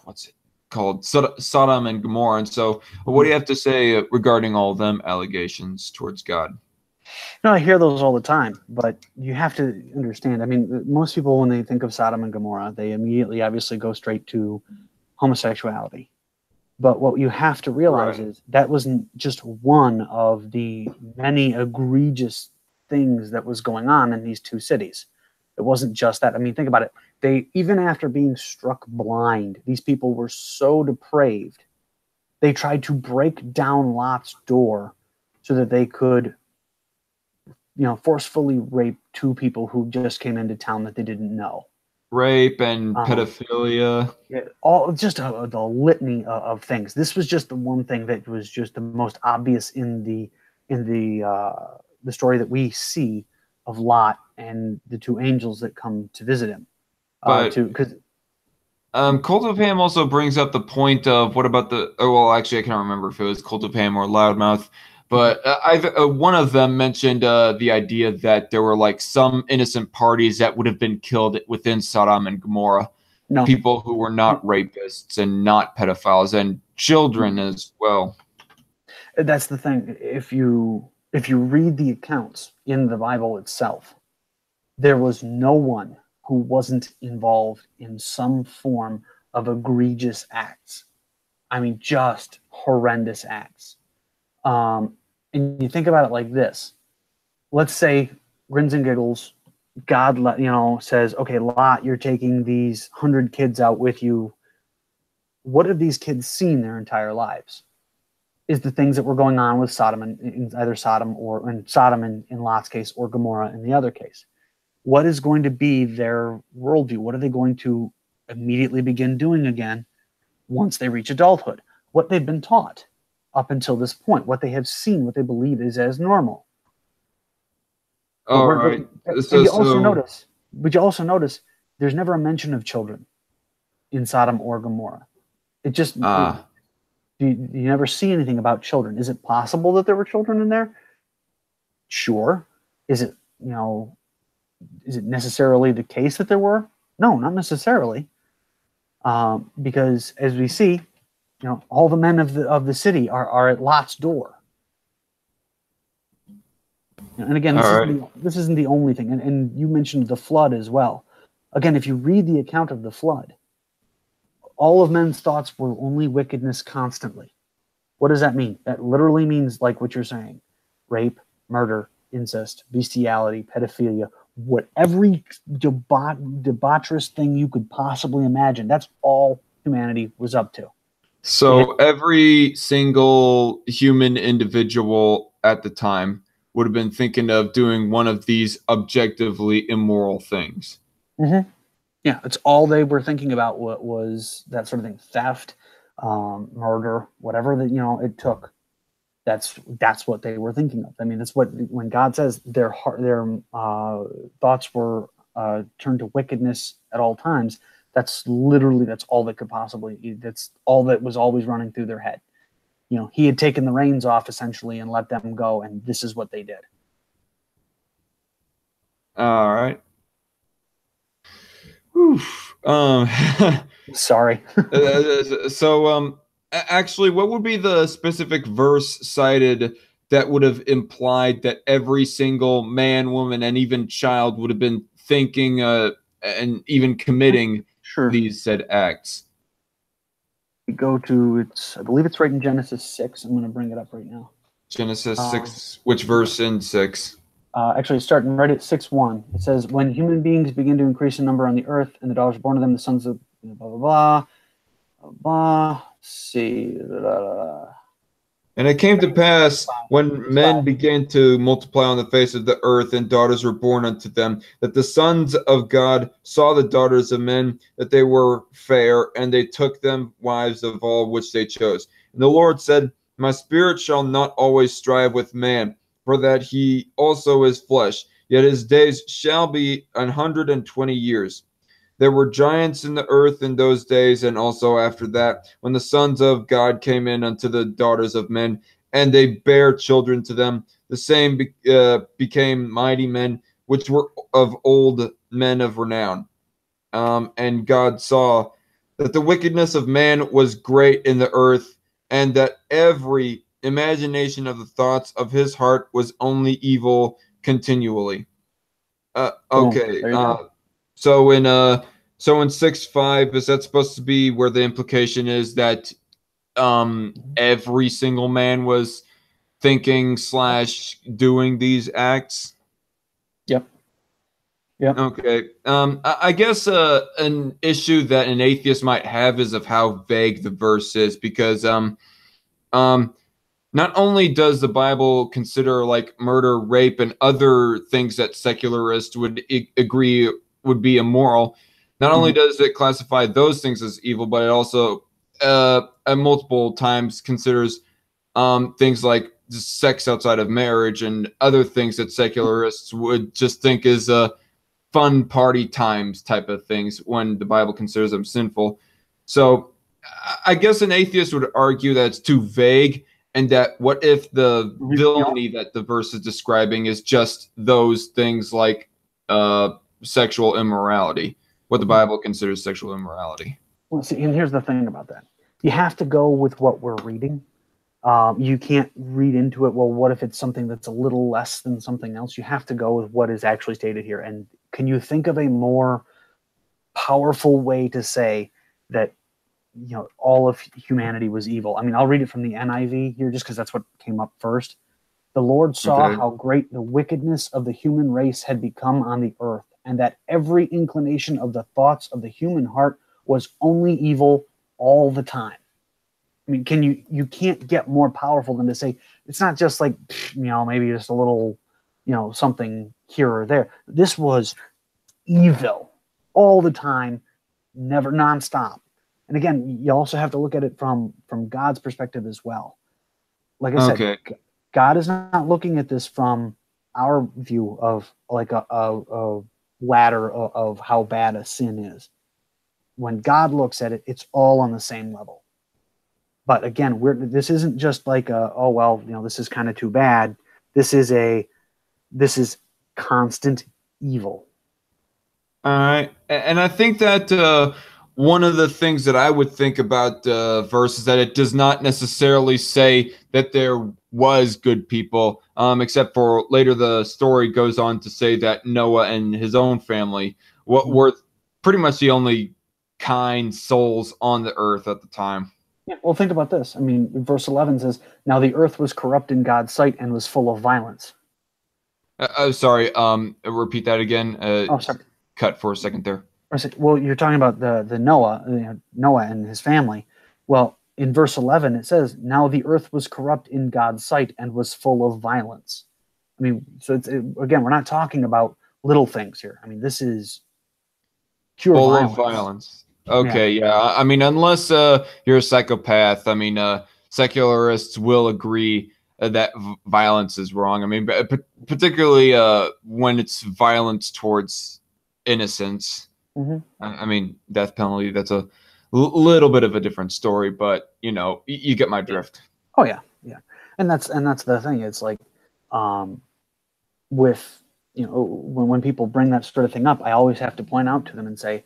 what's it called, Sodom and Gomorrah. And so, what do you have to say regarding all of them allegations towards God? No, I hear those all the time, but you have to understand. I mean, most people, when they think of Sodom and Gomorrah, they immediately obviously go straight to homosexuality. But what you have to realize is that wasn't just one of the many egregious things that was going on in these two cities. It wasn't just that. I mean, think about it. They, even after being struck blind, these people were so depraved, they tried to break down Lot's door so that they could, forcefully rape two people who just came into town that they didn't know. Rape and pedophilia. All just a litany of things. This was just the one thing that was just the most obvious in the story that we see of Lot and the two angels that come to visit him. CultofHam also brings up the point of what about actually I can't remember if it was CultofHam or LoudMouth, but one of them mentioned the idea that there were like some innocent parties that would have been killed within Sodom and Gomorrah. No. People who were not rapists and not pedophiles, and children as well. That's the thing. If you read the accounts in the Bible itself, there was no one who wasn't involved in some form of egregious acts. I mean, just horrendous acts. And you think about it like this. Let's say, grins and giggles, God says, okay, Lot, you're taking these 100 kids out with you. What have these kids seen their entire lives? Is the things that were going on with Sodom, in either Sodom or in Sodom in Lot's case, or Gomorrah in the other case. What is going to be their worldview? What are they going to immediately begin doing again once they reach adulthood? What they've been taught up until this point, what they have seen, what they believe is as normal. All right. But you also notice there's never a mention of children in Sodom or Gomorrah. It just you never see anything about children. Is it possible that there were children in there? Sure. Is it necessarily the case that there were? No, not necessarily. Because as we see, all the men of the city are at Lot's door. And again, this isn't the only thing. And you mentioned the flood as well. Again, if you read the account of the flood, all of men's thoughts were only wickedness constantly. What does that mean? That literally means, like what you're saying, rape, murder, incest, bestiality, pedophilia, every debaucherous thing you could possibly imagine. That's all humanity was up to. So every single human individual at the time would have been thinking of doing one of these objectively immoral things. Mm-hmm. Yeah, it's all they were thinking about. What was that sort of thing? Theft, murder, whatever that it took. That's what they were thinking of. I mean, that's what when God says their thoughts were turned to wickedness at all times. That's all that could possibly. That's all that was always running through their head. He had taken the reins off essentially and let them go, and this is what they did. All right. Sorry. Actually, what would be the specific verse cited that would have implied that every single man, woman, and even child would have been thinking and even committing these said acts? We go to I believe it's right in Genesis 6. I'm going to bring it up right now. Genesis 6. Which verse in 6? Actually, starting right at 6:1, it says, "When human beings begin to increase in number on the earth, and the daughters were born to them, the sons of blah blah blah blah blah." See. And it came to pass when men began to multiply on the face of the earth, and daughters were born unto them, that the sons of God saw the daughters of men, that they were fair, and they took them wives of all which they chose. And the Lord said, My spirit shall not always strive with man, for that he also is flesh, yet his days shall be 120 years. There were giants in the earth in those days, and also after that, when the sons of God came in unto the daughters of men, and they bare children to them. The same became mighty men, which were of old men of renown. And God saw that the wickedness of man was great in the earth, and that every imagination of the thoughts of his heart was only evil continually. Okay. So in 6:5, is that supposed to be where the implication is that every single man was thinking / doing these acts? Yep. Yep. Okay. I guess an issue that an atheist might have is of how vague the verse is, because not only does the Bible consider like murder, rape, and other things that secularists would agree would be immoral, not only does it classify those things as evil, but it also at multiple times considers things like sex outside of marriage and other things that secularists would just think is fun party times type of things when the Bible considers them sinful. So I guess an atheist would argue that it's too vague, and that what if the villainy that the verse is describing is just those things like sexual immorality, what the Bible considers sexual immorality. Well, see, and here's the thing about that. You have to go with what we're reading. You can't read into it, well, what if it's something that's a little less than something else? You have to go with what is actually stated here. And can you think of a more powerful way to say that all of humanity was evil? I mean, I'll read it from the NIV here just because that's what came up first. The Lord saw how great the wickedness of the human race had become on the earth, and that every inclination of the thoughts of the human heart was only evil all the time. I mean, you can't get more powerful than to say it's not just like, maybe just a little, something here or there. This was evil all the time, never nonstop. And again, you also have to look at it from God's perspective as well. Like I said, God is not looking at this from our view of like a ladder of how bad a sin is. When God looks at it, it's all on the same level. But again, this isn't just like this is kind of too bad. This is constant evil. All right, and I think that one of the things that I would think about the verse is that it does not necessarily say that there was good people, except for later the story goes on to say that Noah and his own family were pretty much the only kind souls on the earth at the time. Yeah, well, think about this. I mean, verse 11 says, "Now the earth was corrupt in God's sight and was full of violence." Sorry, repeat that again. Oh, sorry. Cut for a second there. Well, you're talking about the Noah, Noah and his family. Well, in verse 11, it says, "Now the earth was corrupt in God's sight and was full of violence." I mean, so again, we're not talking about little things here. I mean, this is pure full violence. of violence. Okay, yeah. I mean, unless you're a psychopath, I mean, secularists will agree that violence is wrong. I mean, particularly when it's violence towards innocence. I mean, death penalty, that's a little bit of a different story, but you get my drift. Oh yeah, yeah. And that's the thing. It's like with when people bring that sort of thing up, I always have to point out to them and say,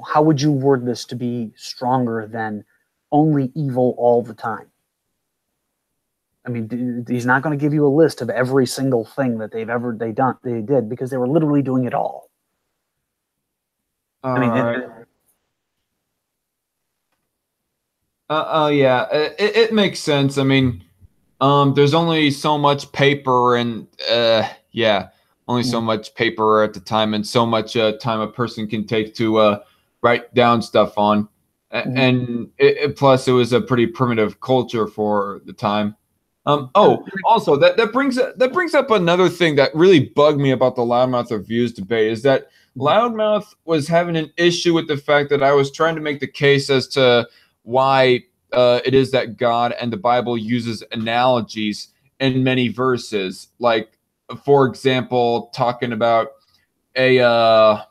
how would you word this to be stronger than only evil all the time? I mean, he's not going to give you a list of every single thing that they did, because they were literally doing it all. I mean, yeah, it makes sense. I mean, there's only so much paper, and only so much paper at the time, and so much time a person can take to write down stuff on. And plus, it was a pretty primitive culture for the time. Also, that brings up another thing that really bugged me about the LoudMouth Reviews debate, is that LoudMouth was having an issue with the fact that I was trying to make the case as to why it is that God and the Bible uses analogies in many verses. Like, for example, talking about a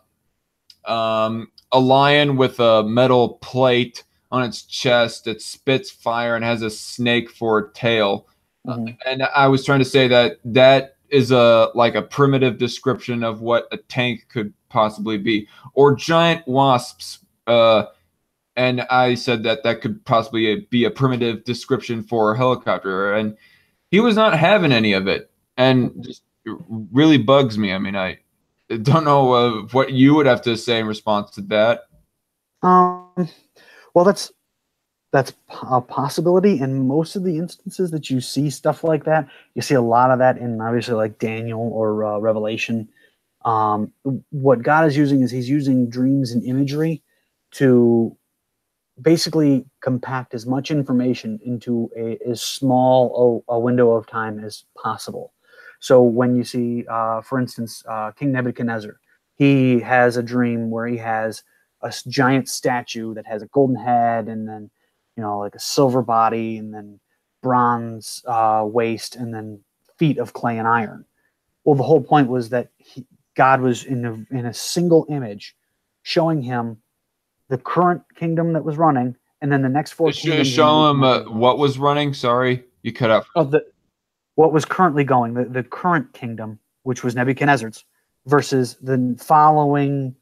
lion with a metal plate on its chest that spits fire and has a snake for a tail. And I was trying to say that is a primitive description of what a tank could possibly be, or giant wasps. And I said that could possibly be a primitive description for a helicopter, and he was not having any of it, and just it really bugs me. I mean, I don't know what you would have to say in response to that. Well, that's a possibility. In most of the instances that you see stuff like that, you see a lot of that in obviously like Daniel or Revelation. What God is using is he's using dreams and imagery to basically compact as much information into as small a window of time as possible. So when you see, for instance, King Nebuchadnezzar, he has a dream where he has a giant statue that has a golden head, and then like a silver body, and then bronze waist, and then feet of clay and iron. Well, the whole point was that God was in a single image showing him the current kingdom that was running, and then the next four kingdoms. Show him what was running. Sorry, you cut out. What was currently going, the current kingdom, which was Nebuchadnezzar's, versus the following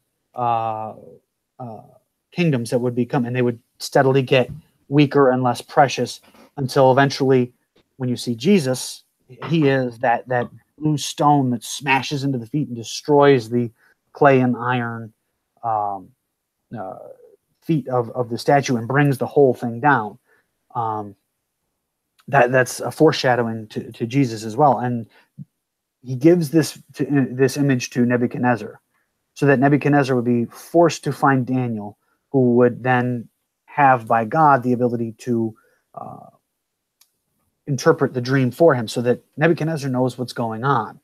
kingdoms that would become, and they would steadily get weaker and less precious until eventually, when you see Jesus, he is that blue stone that smashes into the feet and destroys the clay and iron feet of the statue and brings the whole thing down. That's a foreshadowing to Jesus as well. And he gives this image to Nebuchadnezzar, so that Nebuchadnezzar would be forced to find Daniel, who would then have by God the ability to interpret the dream for him, so that Nebuchadnezzar knows what's going on.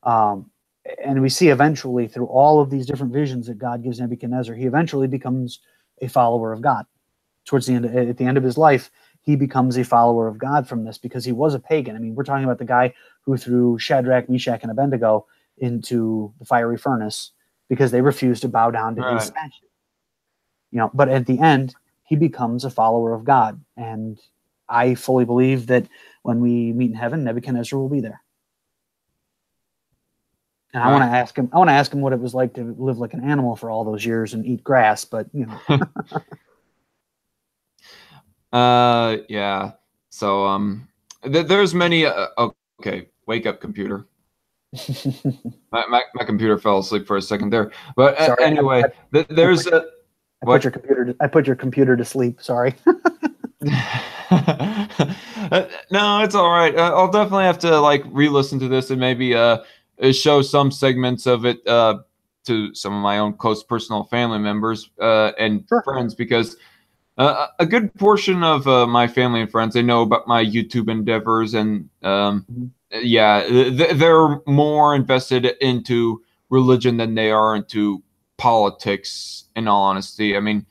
And we see eventually through all of these different visions that God gives Nebuchadnezzar, he eventually becomes a follower of God. Towards the end, at the end of his life, he becomes a follower of God from this, because he was a pagan. I mean, we're talking about the guy who threw Shadrach, Meshach, and Abednego into the fiery furnace because they refused to bow down to his statue. But at the end, he becomes a follower of God. And I fully believe that when we meet in heaven, Nebuchadnezzar will be there. And I want to ask him. I want to ask him what it was like to live like an animal for all those years and eat grass. But you know. Yeah. So there's many. Okay, wake up, computer. my computer fell asleep for a second there. But sorry, anyway, there's a. I put your computer. I put your computer to sleep. Sorry. No, it's all right. I'll definitely have to like re-listen to this and maybe show some segments of it to some of my own close personal family members and friends, because a good portion of my family and friends, they know about my YouTube endeavors, and yeah, they're more invested into religion than they are into politics, in all honesty. I mean,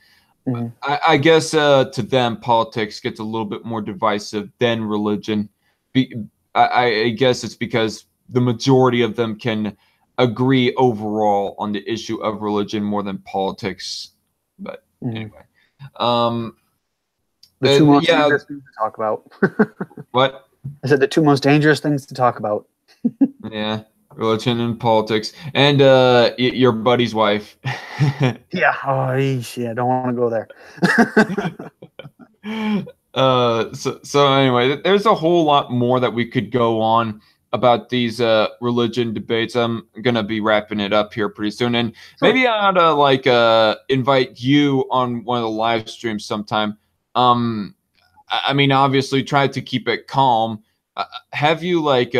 I guess to them, politics gets a little bit more divisive than religion. I guess it's because the majority of them can agree overall on the issue of religion more than politics. But anyway, the two most dangerous things to talk about. What? I said the two most dangerous things to talk about. Yeah, religion and politics, and your buddy's wife. Yeah. Oh, yeah. Don't want to go there. So anyway, there's a whole lot more that we could go on about these religion debates. I'm gonna be wrapping it up here pretty soon, and maybe I ought to like invite you on one of the live streams sometime. I mean, obviously, try to keep it calm. Have you like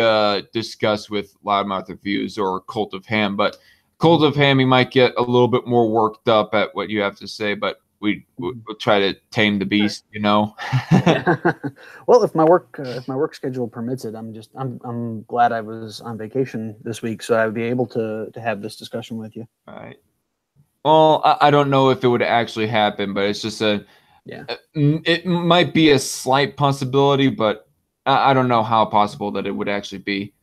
discussed with LoudMouth Reviews or CultofHam? But CultofHam, he might get a little bit more worked up at what you have to say, but we'll try to tame the beast, you know. Well, if my work schedule permits it, I'm glad I was on vacation this week, so I would be able to have this discussion with you. All right. Well, I don't know if it would actually happen, but it's just it might be a slight possibility, but I don't know how possible that it would actually be.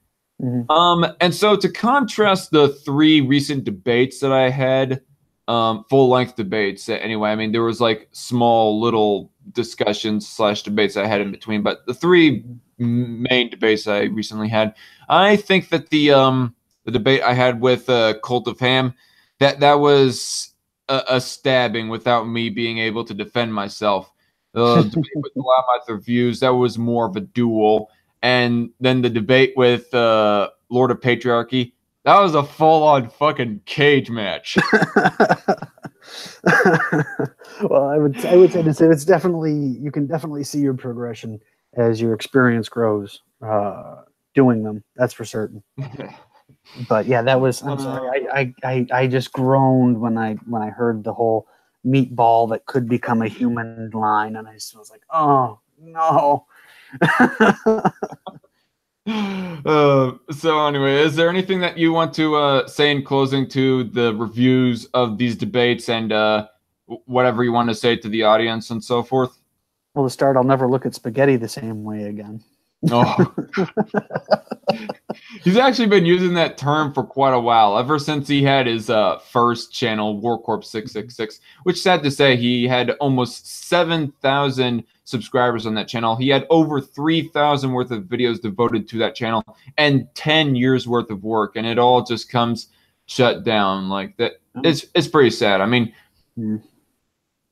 And so to contrast the 3 recent debates that I had, full-length debates anyway, I mean, there was like small little discussions / debates I had in between, but the 3 main debates I recently had, I think that the debate I had with CultofHam, that was a stabbing without me being able to defend myself. The debate with LoudMouth Reviews, that was more of a duel. And then the debate with Lord of Patriarchy, that was a full-on fucking cage match. Well, I would say to say it's definitely, you can definitely see your progression as your experience grows doing them. That's for certain. But yeah, that was. I'm sorry. I just groaned when I heard the whole meatball that could become a human line, and I just was like, oh no. So anyway, is there anything that you want to say in closing to the reviews of these debates, and whatever you want to say to the audience and so forth? Well, to start, I'll never look at spaghetti the same way again. Oh. He's actually been using that term for quite a while, ever since he had his first channel, WarCorp 666, which, sad to say, he had almost 7,000 subscribers on that channel. He had over 3,000 worth of videos devoted to that channel and 10 years worth of work, and it all just comes shut down like that. It's pretty sad. I mean,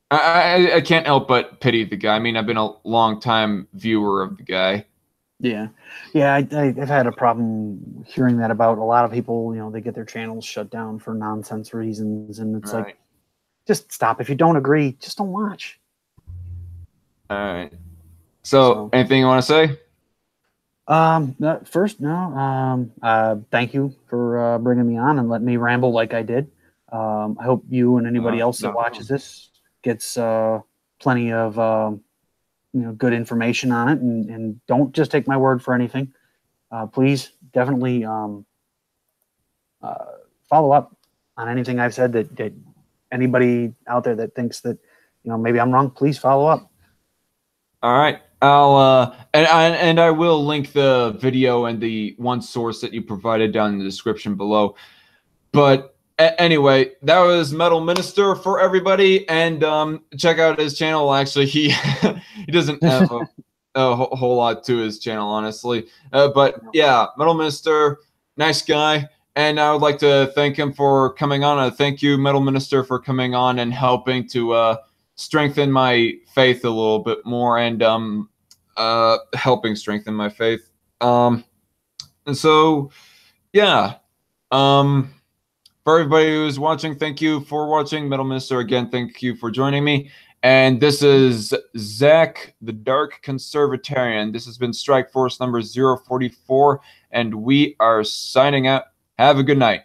I can't help but pity the guy. I mean, I've been a long time viewer of the guy. Yeah. I've had a problem hearing that about a lot of people. You know, they get their channels shut down for nonsense reasons, and it's like, just stop. If you don't agree, just don't watch. All right. So anything you want to say? First, no. Thank you for bringing me on and letting me ramble like I did. I hope you and anybody else that watches this gets plenty of good information on it, and don't just take my word for anything. Please definitely follow up on anything I've said that anybody out there that thinks that maybe I'm wrong. Please follow up. All right. I'll and I will link the video and the one source that you provided down in the description below. But anyway, that was Metal Minister for everybody, and check out his channel. Actually, he doesn't have a whole lot to his channel, honestly. But yeah, Metal Minister, nice guy. And I would like to thank him for coming on. Thank you, Metal Minister, for coming on and helping to strengthen my faith a little bit more, and helping strengthen my faith. And so, yeah. For everybody who's watching, thank you for watching. Metal Minister, again, thank you for joining me. And this is Zach, the Dark Conservatarian. This has been Strike Force number 044, and we are signing out. Have a good night.